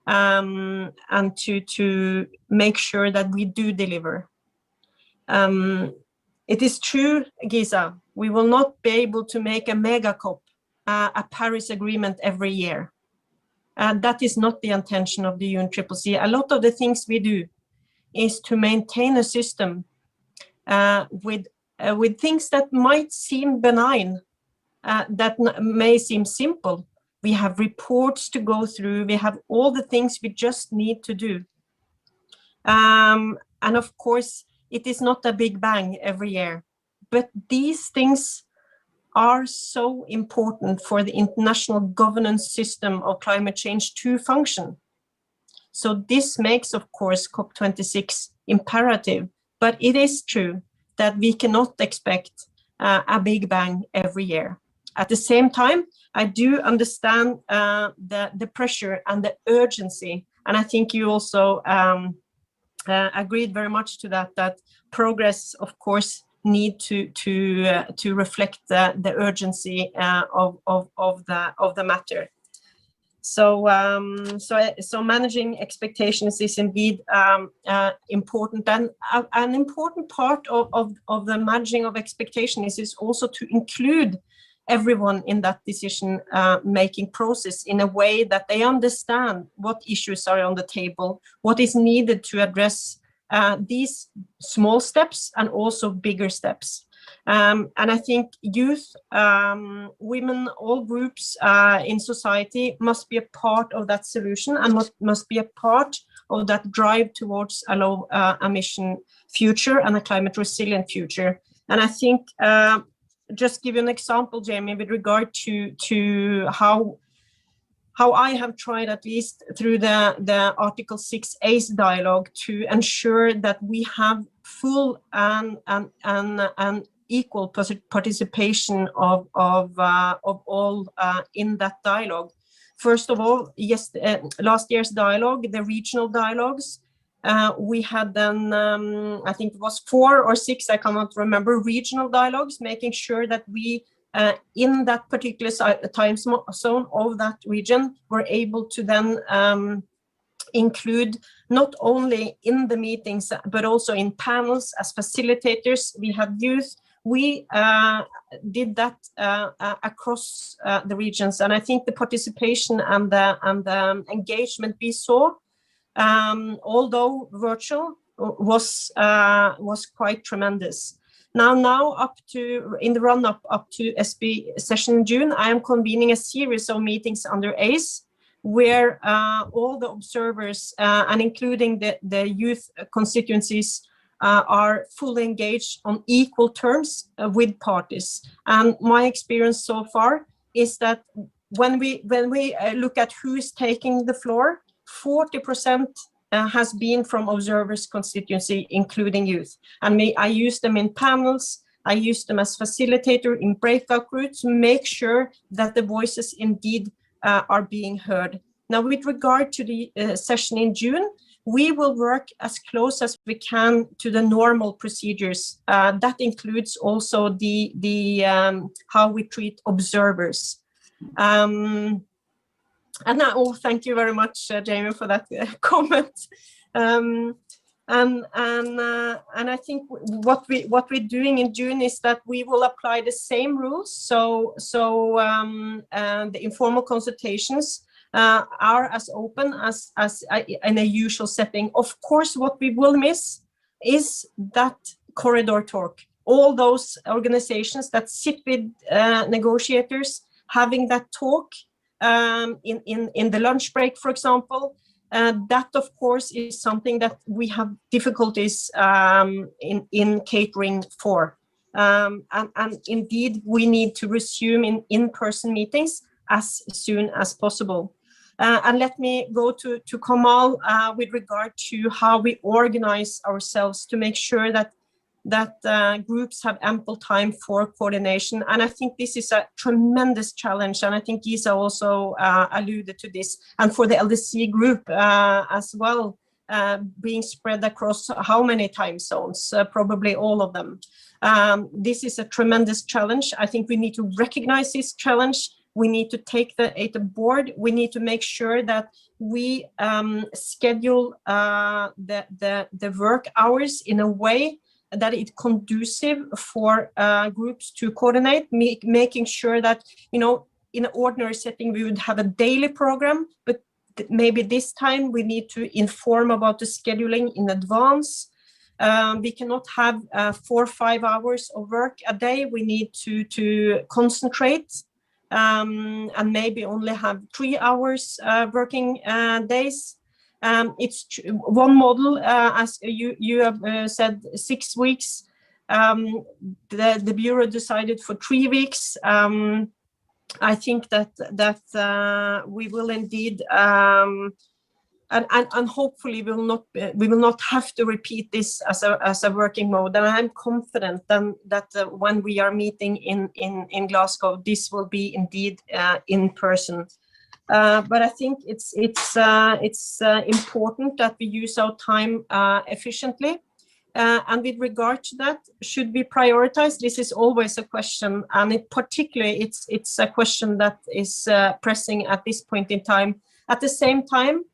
and to make sure that we do deliver. It is true, Giza, we will not be able to make a mega COP, a Paris Agreement every year. And that is not the intention of the UNCCC. A lot of the things we do is to maintain a system with things that might seem benign, that may seem simple. We have reports to go through. We have all the things we just need to do. And of course, it is not a big bang every year, but these things are so important for the international governance system of climate change to function. So this makes, of course, COP26 imperative, but it is true that we cannot expect a big bang every year. At the same time, I do understand the pressure and the urgency, and I think you also agreed very much to that progress, of course, need to reflect the urgency of the matter. So managing expectations is indeed important, and an important part of the managing of expectations is also to include everyone in that decision making process in a way that they understand what issues are on the table, what is needed to address these small steps and also bigger steps. And I think youth, women, all groups in society must be a part of that solution and must be a part of that drive towards a low emission future and a climate resilient future. And I think just give you an example, Jamie, with regard to how I have tried, at least through the Article 6 ACE dialogue, to ensure that we have full and equal participation of all in that dialogue. first of all, yes, last year's dialogue, the regional dialogues, we had then, I think it was 4 or 6, I cannot remember, regional dialogues, making sure that we, in that particular time zone of that region, were able to then include not only in the meetings, but also in panels as facilitators. We had youth. We did that across the regions. And I think the participation and the engagement we saw, although virtual, was quite tremendous. Now up to, in the run-up up to SB session in June, I am convening a series of meetings under ACE, where all the observers and including the youth constituencies are fully engaged on equal terms with parties. And my experience so far is that when we look at who is taking the floor, 40% has been from observers constituency, including youth. And I use them in panels, I use them as facilitator in breakout groups to make sure that the voices indeed are being heard. Now, with regard to the session in June, we will work as close as we can to the normal procedures. That includes also the how we treat observers. And thank you very much, Jamie, for that comment. And I think what we're doing in June is that we will apply the same rules. So the informal consultations are as open as in a usual setting. Of course, what we will miss is that corridor talk. All those organizations that sit with negotiators, having that talk in the lunch break, for example. That, of course, is something that we have difficulties in catering for. And indeed, we need to resume in-person meetings as soon as possible. And let me go to Kamal with regard to how we organize ourselves to make sure that groups have ample time for coordination. And I think this is a tremendous challenge. And I think Gisa also alluded to this. And for the LDC group as well, being spread across how many time zones? Probably all of them. This is a tremendous challenge. I think we need to recognize this challenge. We need to take it aboard. We need to make sure that we schedule the work hours in a way that it's conducive for groups to coordinate, making sure that, in an ordinary setting, we would have a daily program, but maybe this time we need to inform about the scheduling in advance. We cannot have 4 or 5 hours of work a day. We need to concentrate and maybe only have 3 hours working days. It's one model, as you have said, 6 weeks. The Bureau decided for 3 weeks. I think that we will indeed, and hopefully we will not have to repeat this as a working mode. And I'm confident then that when we are meeting in Glasgow, this will be indeed in person. But I think it's important that we use our time efficiently. And with regard to that, should we prioritize? This is always a question, and particularly it's a question that is pressing at this point in time. At the same time,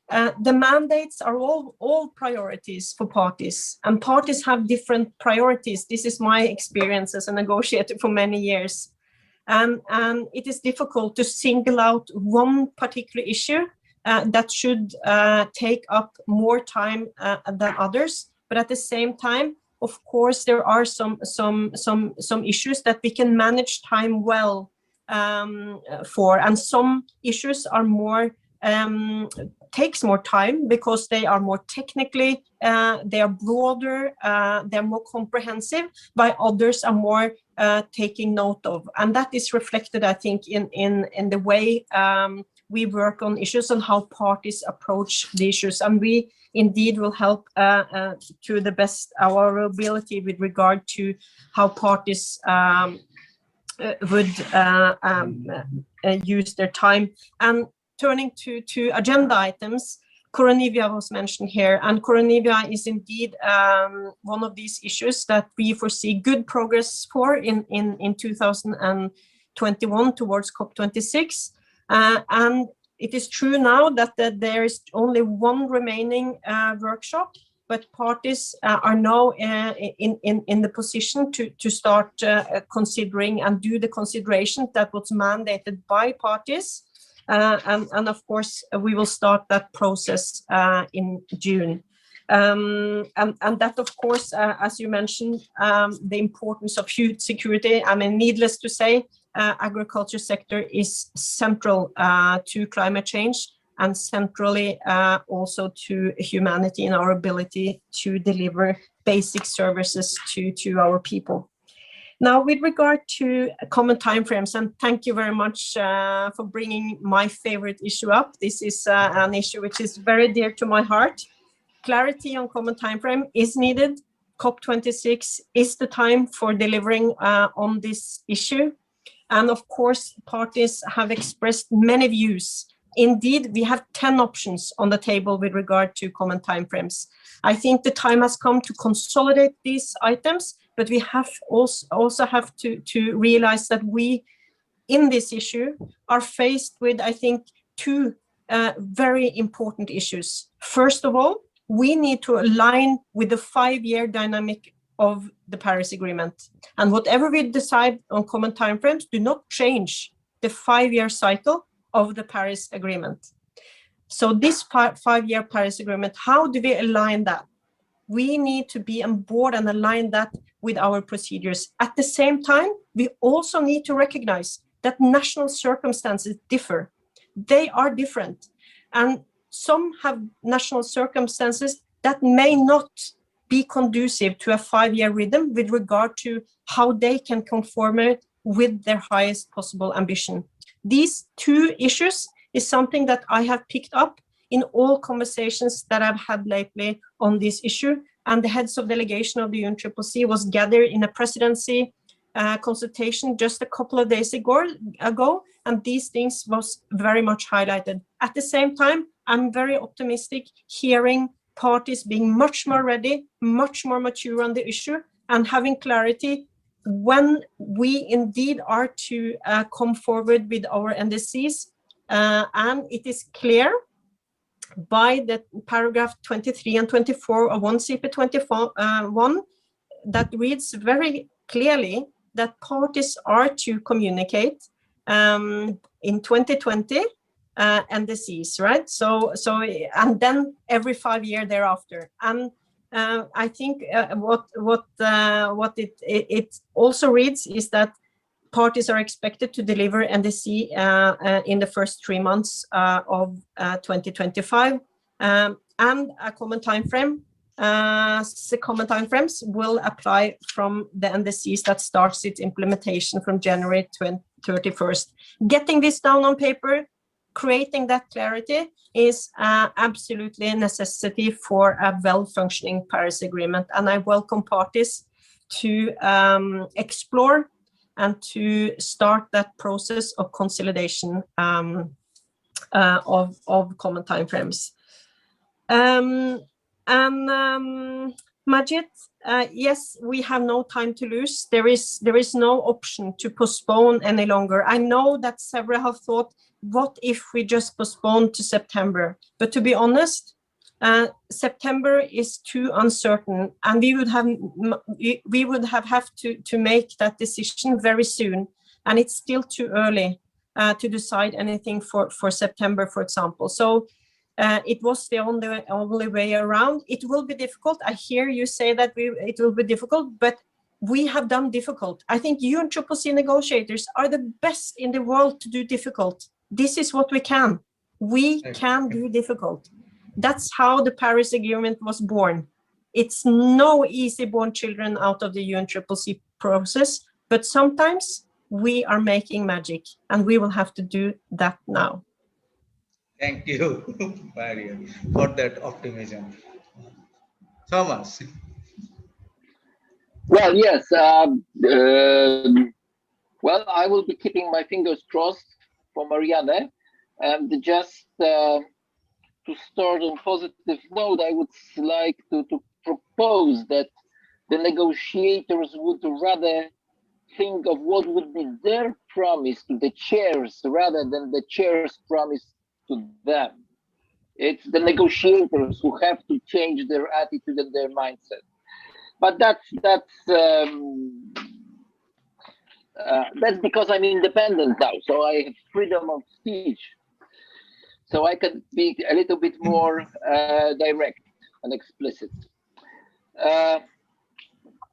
the mandates are all priorities for parties, and parties have different priorities. This is my experience as a negotiator for many years. And it is difficult to single out one particular issue that should take up more time than others. But at the same time, of course, there are some issues that we can manage time well for, and some issues are more takes more time because they are more technically, they are broader, they're more comprehensive, while others are more taking note of. And that is reflected, I think, in the way we work on issues and how parties approach the issues. And we indeed will help to the best our ability with regard to how parties would use their time. And turning to agenda items, Coronavia was mentioned here, and Coronavia is indeed one of these issues that we foresee good progress for in 2021 towards COP26. And it is true now that there is only one remaining workshop, but parties are now in the position to start considering and do the consideration that was mandated by parties. And of course, we will start that process in June. And that, of course, as you mentioned, the importance of food security. I mean, needless to say, agriculture sector is central to climate change and centrally also to humanity and our ability to deliver basic services to our people. Now, with regard to common timeframes, and thank you very much for bringing my favorite issue up. This is an issue which is very dear to my heart. Clarity on common timeframe is needed. COP26 is the time for delivering on this issue. And of course, parties have expressed many views. Indeed, we have 10 options on the table with regard to common timeframes. I think the time has come to consolidate these items, but we have also have to realize that we, in this issue, are faced with, I think, two very important issues. First of all, we need to align with the 5-year dynamic of the Paris Agreement. And whatever we decide on common timeframes, do not change the 5-year cycle of the Paris Agreement. So this 5-year Paris Agreement, how do we align that? We need to be on board and align that with our procedures. At the same time, we also need to recognize that national circumstances differ. They are different. And some have national circumstances that may not be conducive to a 5-year rhythm with regard to how they can conform it with their highest possible ambition. These two issues is something that I have picked up in all conversations that I've had lately on this issue. And the heads of delegation of the UNCCC was gathered in a presidency consultation just a couple of days ago, and these things was very much highlighted. At the same time, I'm very optimistic hearing parties being much more ready, much more mature on the issue, and having clarity when we indeed are to come forward with our NDCs. And it is clear by the paragraph 23 and 24 of 1 CP 21 that reads very clearly that parties are to communicate in 2020 NDCs, right? So and then every 5 years thereafter. And I think what it also reads is that parties are expected to deliver NDC in the first 3 months of 2025, and a common time frame. The common time frames will apply from the NDCs that starts its implementation from January 31st. Getting this down on paper, creating that clarity is absolutely a necessity for a well-functioning Paris Agreement. And I welcome parties to explore and to start that process of consolidation of common timeframes. Majid, yes, we have no time to lose. There is no option to postpone any longer. I know that several have thought, what if we just postpone to September? But to be honest, September is too uncertain, and we would have to make that decision very soon, and it's still too early to decide anything for September, for example. So it was the only way around. It will be difficult. I hear you say that it will be difficult, but we have done difficult. I think UNCCC negotiators are the best in the world to do difficult. This is what we can. We can do difficult. That's how the Paris Agreement was born. It's no easy born children out of the UNCCC process, but sometimes we are making magic, and we will have to do that now. Thank you, Marian, for that optimism. Thomas. Well, yes. Well, I will be keeping my fingers crossed for Marianne. And just to start on positive note, I would like to propose that the negotiators would rather think of what would be their promise to the chairs rather than the chairs' promise to them. It's the negotiators who have to change their attitude and their mindset. But that's because I'm independent now, so I have freedom of speech, so I can be a little bit more direct and explicit. Uh,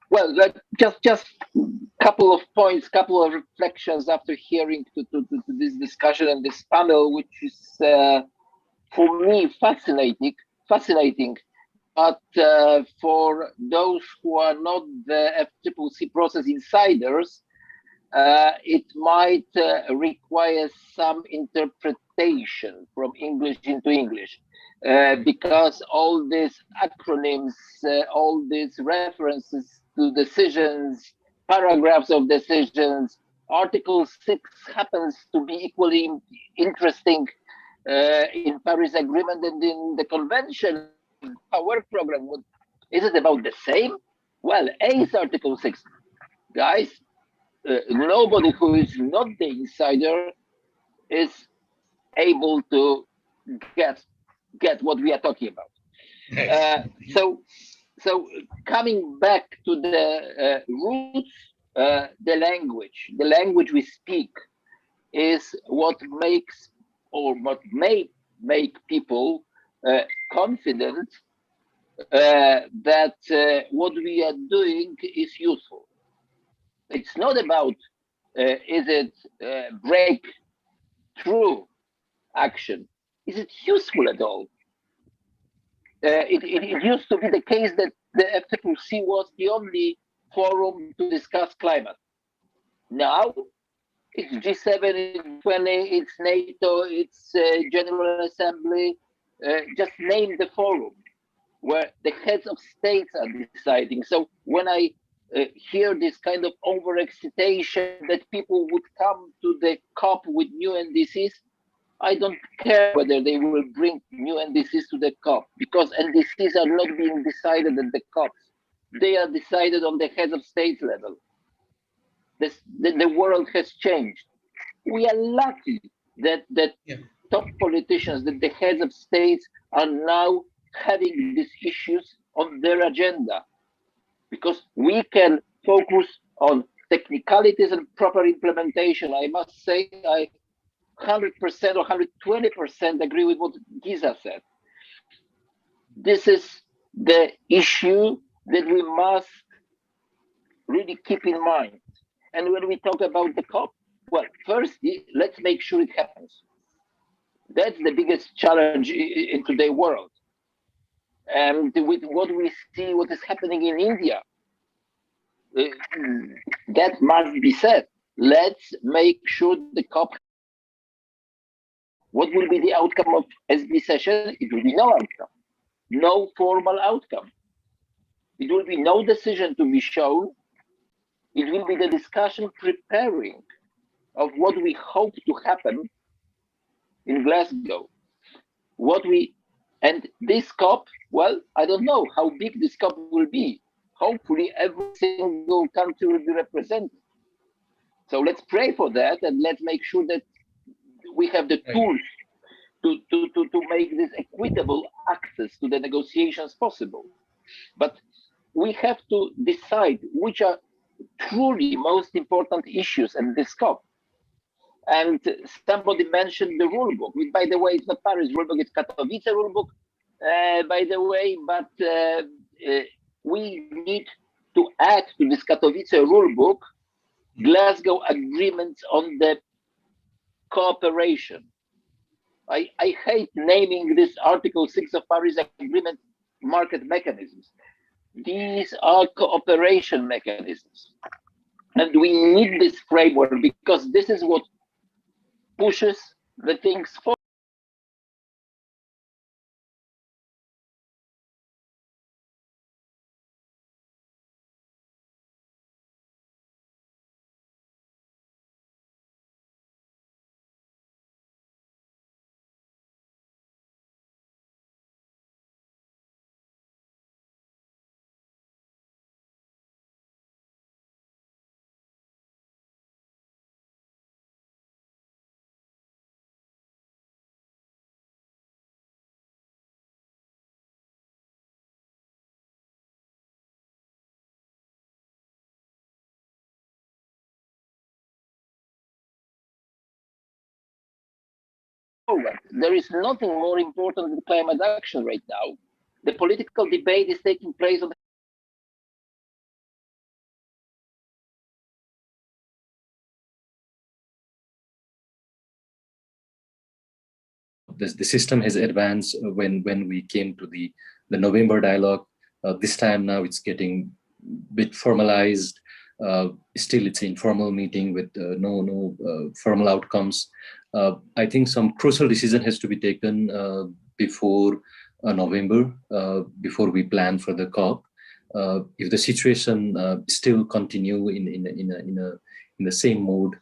well, just couple of points, couple of reflections after hearing to this discussion and this panel, which is for me fascinating. But for those who are not the FCCC process insiders, it might require some interpretation from English into English, because all these acronyms, all these references to decisions, paragraphs of decisions, Article 6 happens to be equally interesting in Paris Agreement and in the Convention. Our work program, is it about the same? Well, A is Article 6. Guys, nobody who is not the insider is able to get what we are talking about. So coming back to the roots, the language we speak is what makes or what may make people confident that what we are doing is useful. It's not about is it breakthrough action? Is it useful at all? It used to be the case that the FCCC was the only forum to discuss climate. Now it's G7, it's 20, it's NATO, it's General Assembly. Just name the forum where the heads of states are deciding. So when I hear this kind of overexcitation that people would come to the COP with new NDCs, I don't care whether they will bring new NDCs to the COP, because NDCs are not being decided at the COPs. They are decided on the heads of states level. The world has changed. We are lucky that top politicians, that the heads of states are now having these issues on their agenda, because we can focus on technicalities and proper implementation. I must say, I 100% or 120% agree with what Giza said. This is the issue that we must really keep in mind. And when we talk about the COP, well, firstly, let's make sure it happens. That's the biggest challenge in today's world. And with what we see, what is happening in India, that must be said. Let's make sure the COP. What will be the outcome of SB session? It will be no outcome, no formal outcome. It will be no decision to be shown. It will be the discussion preparing of what we hope to happen in Glasgow. And this COP, well, I don't know how big this COP will be. Hopefully every single country will be represented. So let's pray for that, and let's make sure that we have the tools to make this equitable access to the negotiations possible. But we have to decide which are truly most important issues in this COP. And somebody mentioned the rule book. By the way, it's not Paris rule book, it's Katowice rule book, by the way, but we need to add to this Katowice rule book Glasgow agreements on the cooperation. I hate naming this Article 6 of Paris Agreement market mechanisms. These are cooperation mechanisms. And we need this framework because this is what pushes the things forward. forward. There is nothing more important than climate action right now. The political debate is taking place on the system has advanced when we came to the November dialogue. This time now it's getting a bit formalized. Still, it's an informal meeting with no formal outcomes. I think some crucial decision has to be taken before November, before we plan for the COP. If the situation still continue in the same mode,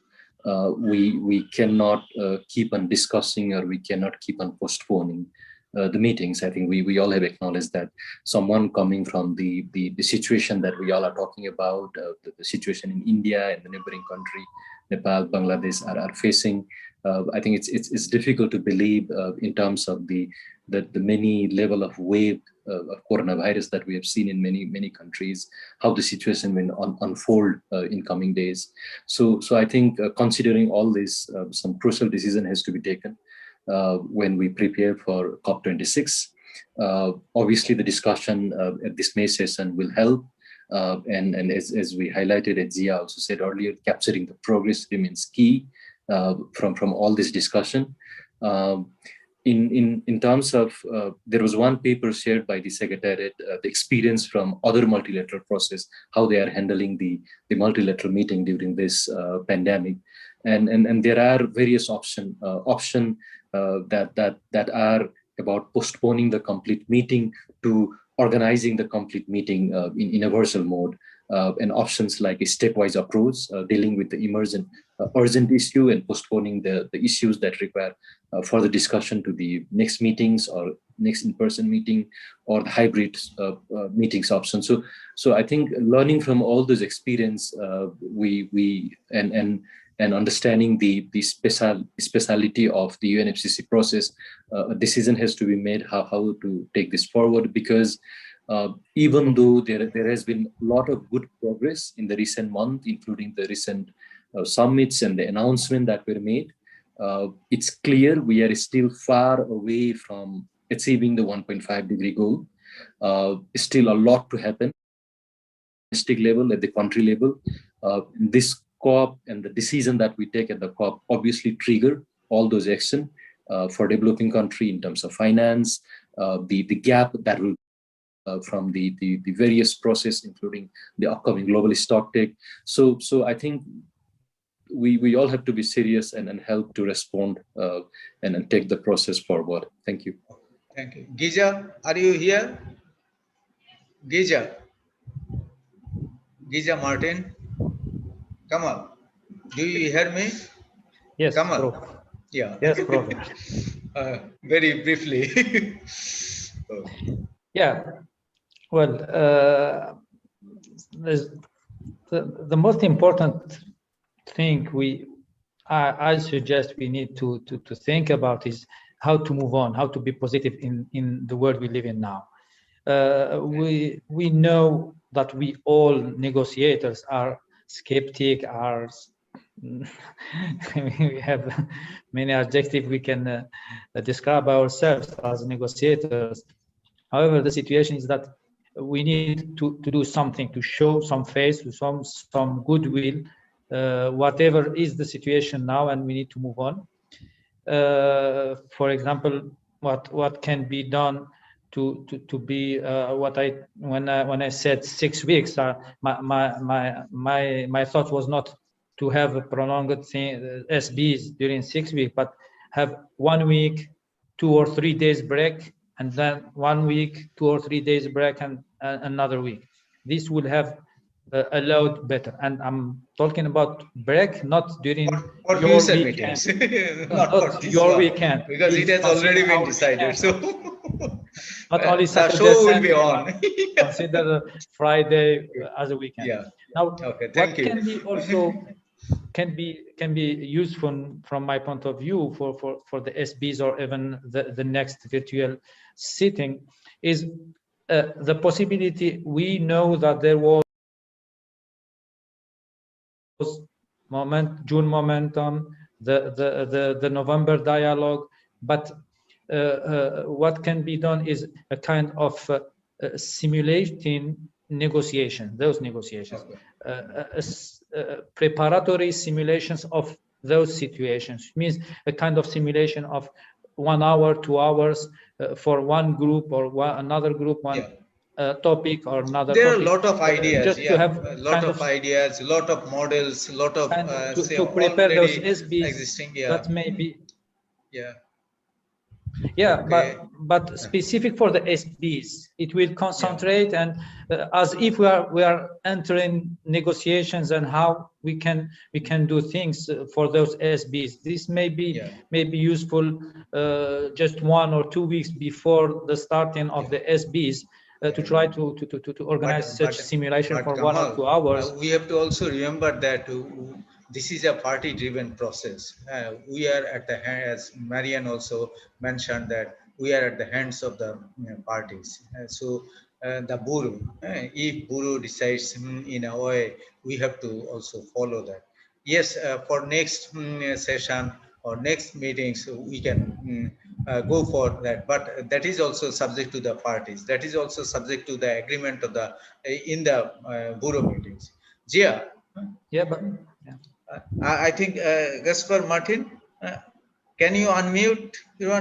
we cannot keep on discussing, or we cannot keep on postponing the meetings. I think we all have acknowledged that someone coming from the situation that we all are talking about, the situation in India and the neighboring country, Nepal, Bangladesh are facing. I think it's difficult to believe in terms of the many level of wave of coronavirus that we have seen in many countries, how the situation will unfold in coming days. So I think considering all this, some crucial decision has to be taken when we prepare for COP26. Obviously, the discussion at this May session will help. And as we highlighted, as Zia also said earlier, capturing the progress remains key from all this discussion. In terms of, there was one paper shared by the Secretariat, the experience from other multilateral process, how they are handling the multilateral meeting during this pandemic. And there are various options that are about postponing the complete meeting to organizing the complete meeting in a virtual mode, and options like a stepwise approach, dealing with the urgent issue and postponing the issues that require further discussion to the next meetings or next in-person meeting, or the hybrid meetings option. So I think learning from all those experience, and understanding the speciality of the UNFCCC process, a decision has to be made how to take this forward, because even though there has been a lot of good progress in the recent month, including the recent summits and the announcement that were made, it's clear we are still far away from achieving the 1.5-degree goal. Still a lot to happen at the domestic level, at the country level. This COP and the decision that we take at the COP obviously trigger all those action for developing country in terms of finance, the gap that will from the various process, including the upcoming global stock take. So I think we all have to be serious and help to respond and take the process forward. Thank you. Thank you. Giza, are you here? Giza Martin. Kamal, do you hear me? Yes, Kamal. bro. Yeah. Yes, brother. Very briefly. Yeah. Well, the most important thing I suggest we need to think about is how to move on, how to be positive in the world we live in now. We know that we all negotiators are skeptic, we have many adjectives we can describe ourselves as negotiators. However, the situation is that we need to do something, to show some face, to some goodwill, whatever is the situation now, and we need to move on. For example, what can be done to be when I said 6 weeks, my thought was not to have a prolonged SBs during 6 weeks, but have 1 week, 2 or 3 days break, and then 1 week, 2 or 3 days break, and another week. This will have allowed better. And I'm talking about break, not during for your future weekend. meetings, not for your one, weekend, because it has already been decided. So not only the Saturday, show will Sunday, be on. consider Friday as a weekend. Yeah. Now, Okay. Thank what you. can be also can be useful from my point of view for the SBs or even the next virtual sitting is the possibility. We know that there was June momentum, the November dialogue. but what can be done is a kind of simulating negotiation, those negotiations, preparatory simulations of those situations. It means a kind of simulation of 1 hour, 2 hours for one group or another group, one topic or another there topic. are a lot of ideas, just to have a lot kind of ideas, a lot of models, a lot of and say to prepare those already SBs existing. that may be okay. but specific for the SBs, it will concentrate and as if we are entering negotiations and how we can do things for those SBs. This may be useful just 1 or 2 weeks before the starting of the SBs to try to organize such simulation for Kamal, 1 or 2 hours. we have to also remember that this is a party-driven process. We are at the hand, as Marian also mentioned, that we are at the hands of the parties. So the Bureau, if Bureau decides in a way, we have to also follow that. Yes, for next session or next meetings, we can go for that. But that is also subject to the parties. That is also subject to the agreement of the in the Bureau meetings. Jia. Yeah, but I think Gaspar Martin, can you unmute?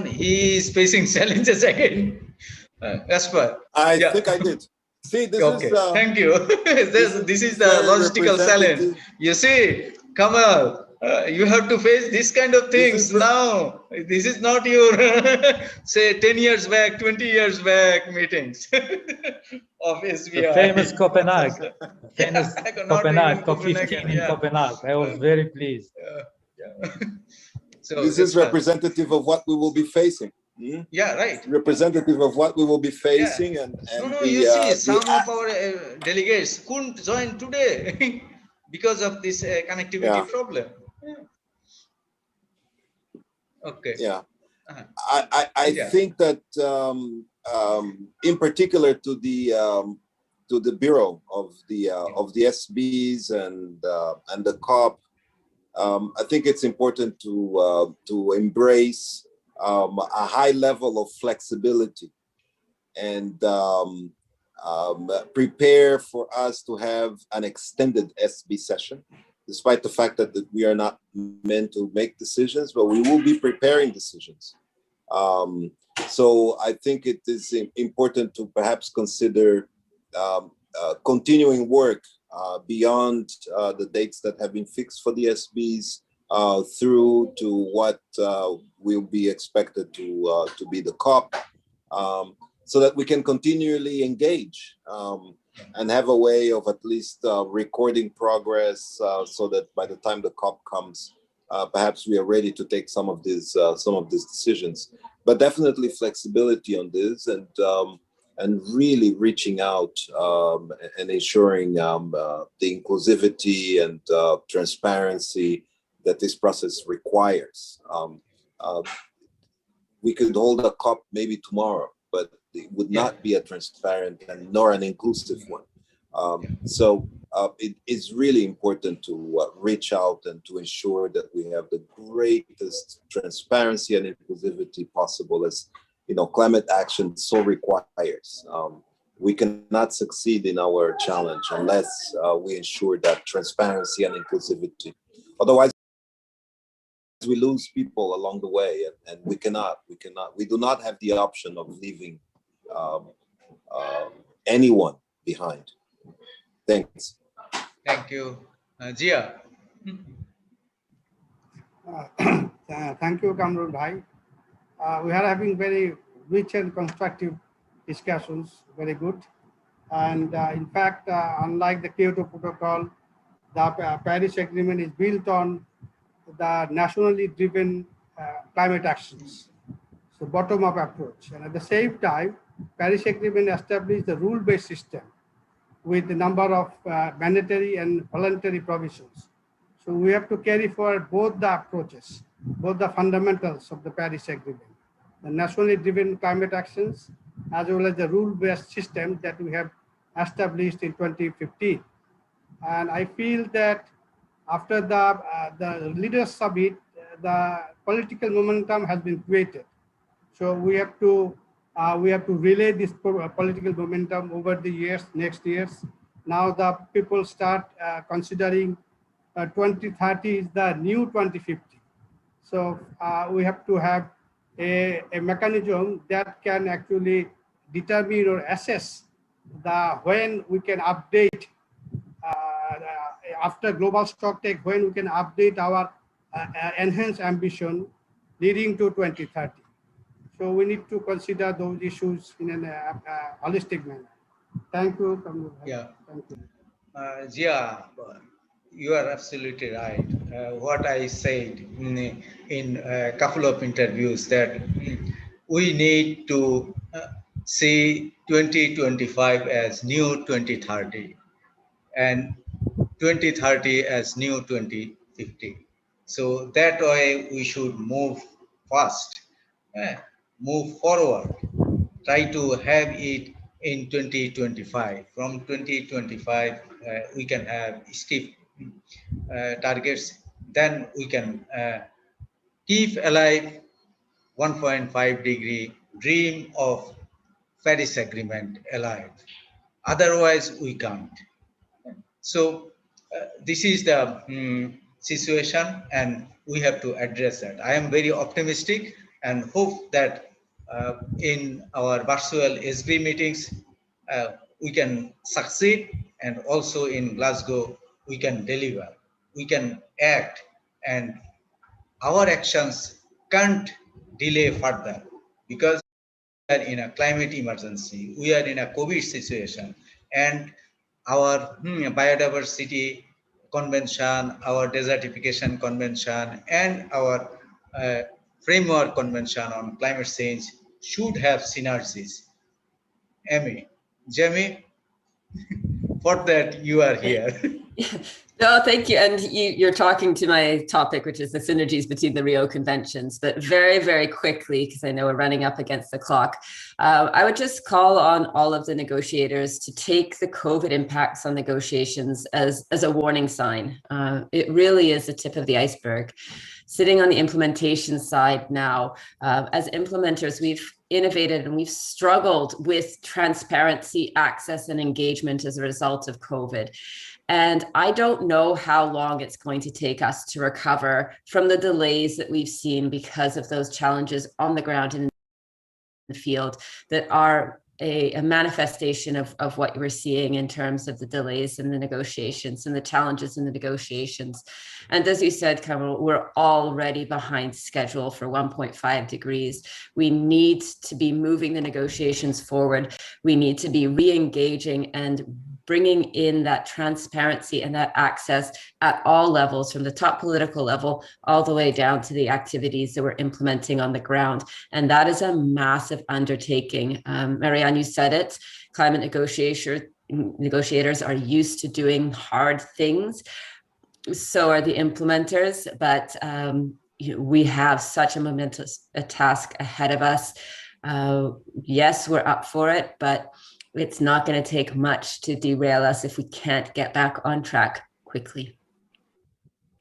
He is facing challenges again. Gaspar. I think I did. See, this okay. is. Thank you. this is the logistical challenge. You see, Kamal, you have to face this kind of things now. This is not your, say, 10 years back, 20 years back meetings of SBI. The famous Copenhagen. Famous Copenhagen, COP15 in Copenhagen. I was very pleased. So this is representative of what we will be facing. Yeah, right. Representative of what we will be facing, and you see, some of our delegates couldn't join today because of this connectivity problem. Okay. Yeah, I think that in particular to the Bureau of the SBs and the COP, I think it's important to embrace a high level of flexibility and prepare for us to have an extended SB session, despite the fact that we are not meant to make decisions, but we will be preparing decisions. So I think it is important to perhaps consider continuing work beyond the dates that have been fixed for the SBs through to what will be expected to be the COP, so that we can continually engage and have a way of at least recording progress, so that by the time the COP comes, perhaps we are ready to take some of these decisions. But definitely flexibility on this, and really reaching out and ensuring the inclusivity and transparency that this process requires. We could hold a COP maybe tomorrow, but it would not be a transparent and nor an inclusive one. So it is really important to reach out and to ensure that we have the greatest transparency and inclusivity possible, as climate action so requires. We cannot succeed in our challenge unless we ensure that transparency and inclusivity. Otherwise, we lose people along the way, and we do not have the option of leaving anyone behind. Thanks. Thank you. Jia. Thank you, Kamrul Bhai. We are having very rich and constructive discussions, very good. And in fact, unlike the Kyoto Protocol, the Paris Agreement is built on the nationally driven climate actions, so bottom-up approach. And at the same time, Paris Agreement established the rule-based system with a number of mandatory and voluntary provisions. So we have to carry forward both the approaches, both the fundamentals of the Paris Agreement, the nationally driven climate actions, as well as the rule-based system that we have established in 2015. And I feel that after the Leaders Summit, the political momentum has been created. So we have to relay this political momentum over the years, next years. Now the people start considering 2030 is the new 2050. So we have to have a mechanism that can actually determine or assess when we can update after global stock take, when we can update our enhanced ambition leading to 2030. So we need to consider those issues in a holistic manner. Thank you. Yeah. Thank you. Yeah, you are absolutely right. What I said in a couple of interviews that we need to see 2025 as new 2030 and 2030 as new 2050. So that way we should move fast, move forward, try to have it in 2025. From 2025, we can have steep targets. Then we can keep alive 1.5 degree dream of Paris Agreement alive. Otherwise, we can't. So this is the situation, and we have to address that. I am very optimistic and hope that in our virtual SB meetings, we can succeed, and also in Glasgow, we can deliver, we can act, and our actions can't delay further because we are in a climate emergency, we are in a COVID situation, and our biodiversity convention, our desertification convention, and our framework convention on climate change should have synergies. Amy, Jamie, for that you are here. No, thank you. And you're talking to my topic, which is the synergies between the Rio conventions. But very, very quickly, because I know we're running up against the clock, I would just call on all of the negotiators to take the COVID impacts on negotiations as a warning sign. It really is the tip of the iceberg. Sitting on the implementation side now, as implementers, we've innovated and we've struggled with transparency, access, and engagement as a result of COVID. And I don't know how long it's going to take us to recover from the delays that we've seen because of those challenges on the ground in the field that are a manifestation of what you were seeing in terms of the delays in the negotiations and the challenges in the negotiations. And as you said, Kamal, we're already behind schedule for 1.5 degrees. We need to be moving the negotiations forward. We need to be re-engaging and bringing in that transparency and that access at all levels, from the top political level all the way down to the activities that we're implementing on the ground. And that is a massive undertaking. Marianne, you said it, climate negotiators are used to doing hard things. So are the implementers, but we have such a momentous task ahead of us. Yes, we're up for it, but it's not going to take much to derail us if we can't get back on track quickly.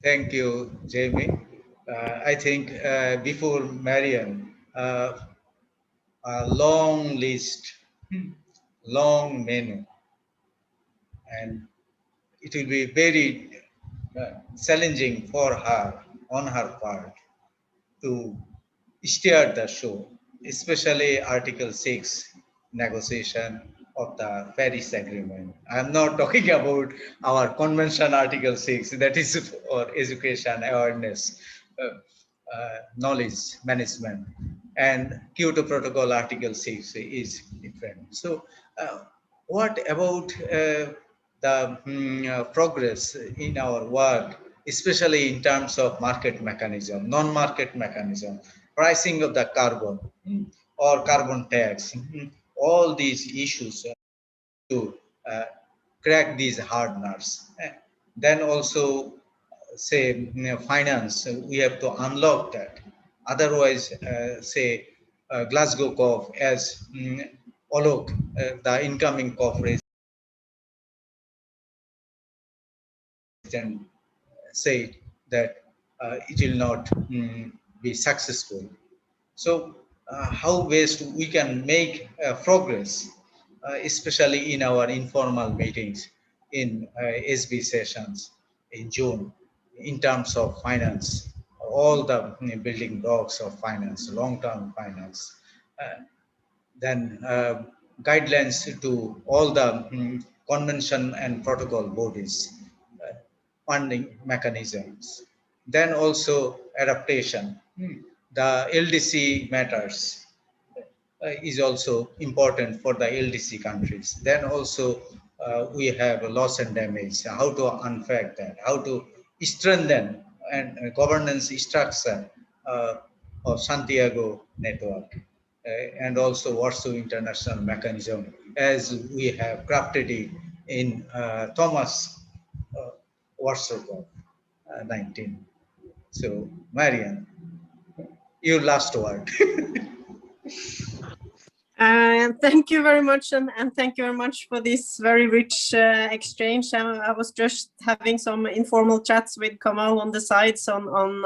Thank you, Jamie. I think before Marian, a long list, long menu, and it will be very challenging for her, on her part, to steer the show, especially Article 6 negotiation of the Paris Agreement. I'm not talking about our convention Article 6, that is for education, awareness, knowledge management, and Kyoto Protocol Article 6 is different. So what about the progress in our work, especially in terms of market mechanism, non-market mechanism, pricing of the carbon or carbon tax, all these issues to crack these hard nuts. Then also say finance, we have to unlock that. Otherwise, say Glasgow COP, as Olok, the incoming COP president, said that it will not be successful. So how best we can make progress, especially in our informal meetings in SB sessions in June, in terms of finance, all the building blocks of finance, long-term finance, then guidelines to all the convention and protocol bodies, funding mechanisms, then also adaptation. The LDC matters is also important for the LDC countries. Then also we have loss and damage, how to unpack that, how to strengthen and governance structure of Santiago network, and also Warsaw International Mechanism, as we have crafted it in Thomas Warsaw 19. So, Marian, your last word. Thank you very much, and thank you very much for this very rich exchange. I was just having some informal chats with Kamal on the sides on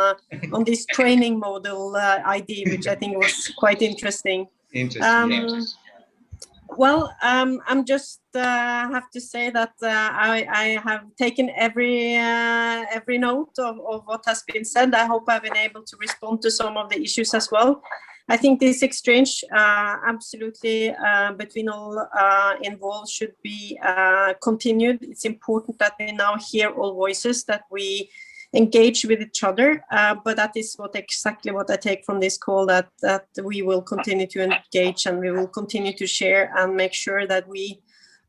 this training model ID, which I think was quite interesting. Interesting. Well, I'm just have to say that I have taken every note of what has been said. I hope I've been able to respond to some of the issues as well. I think this exchange absolutely between all involved should be continued. It's important that we now hear all voices, that we engage with each other, but that is exactly what I take from this call, that we will continue to engage and we will continue to share and make sure that we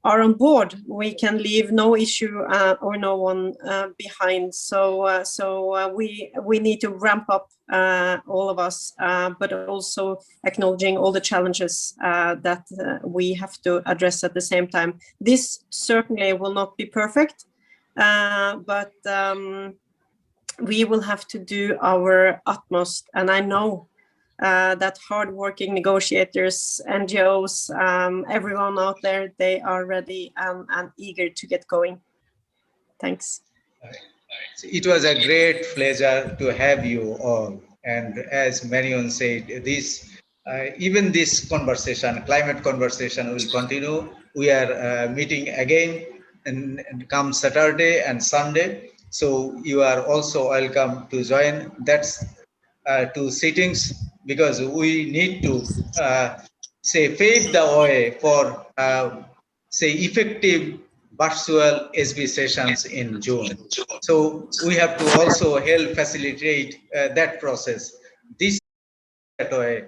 are on board. We can leave no issue or no one behind. So we need to ramp up, all of us, but also acknowledging all the challenges that we have to address at the same time. This certainly will not be perfect, but we will have to do our utmost. And I know that hardworking negotiators, NGOs, everyone out there, they are ready and eager to get going. Thanks. It was a great pleasure to have you all. And as Marion said, even this conversation, climate conversation, will continue. We are meeting again and come Saturday and Sunday. So you are also welcome to join. That's 2 sittings, because we need to pave the way for effective virtual SB sessions in June. So we have to also help facilitate that process. This way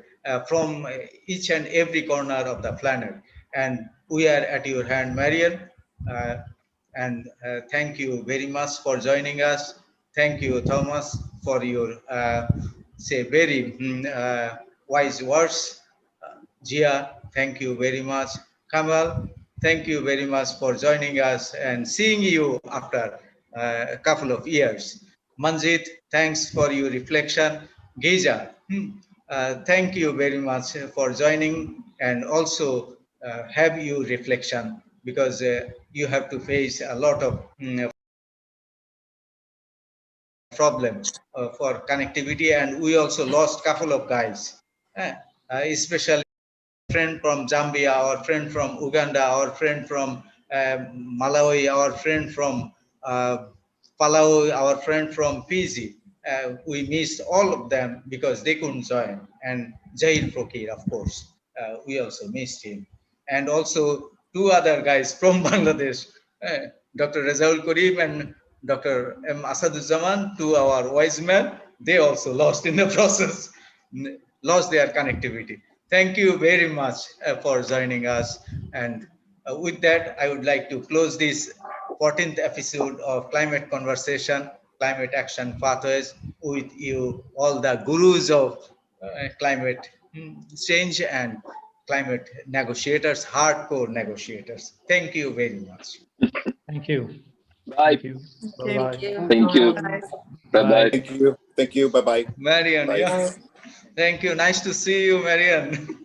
from each and every corner of the planet, and we are at your hand, Marian. And thank you very much for joining us. Thank you, Thomas, for your very wise words. Jia, thank you very much. Kamal, thank you very much for joining us and seeing you after a couple of years. Manjit, thanks for your reflection. Geja, thank you very much for joining, and also have your reflection, because you have to face a lot of problems for connectivity, and we also lost a couple of guys, especially friend from Zambia, our friend from Uganda, our friend from Malawi, our friend from Palau, our friend from Fiji. We missed all of them because they couldn't join. And Jair Fokir, of course, we also missed him. And also 2 other guys from Bangladesh, Dr. Razaul Karim and Dr. M. Asaduzaman, 2 our wise men, they also lost in the process, lost their connectivity. Thank you very much for joining us. And with that, I would like to close this 14th episode of Climate Conversation, Climate Action Pathways, with you, all the gurus of climate change and climate negotiators, hardcore negotiators. Thank you very much. Thank you. Bye. Thank you. Thank you. Thank you. Bye. Bye-bye. Thank you. Thank you. Bye-bye. Marian, Bye. yeah. Thank you. Nice to see you, Marian.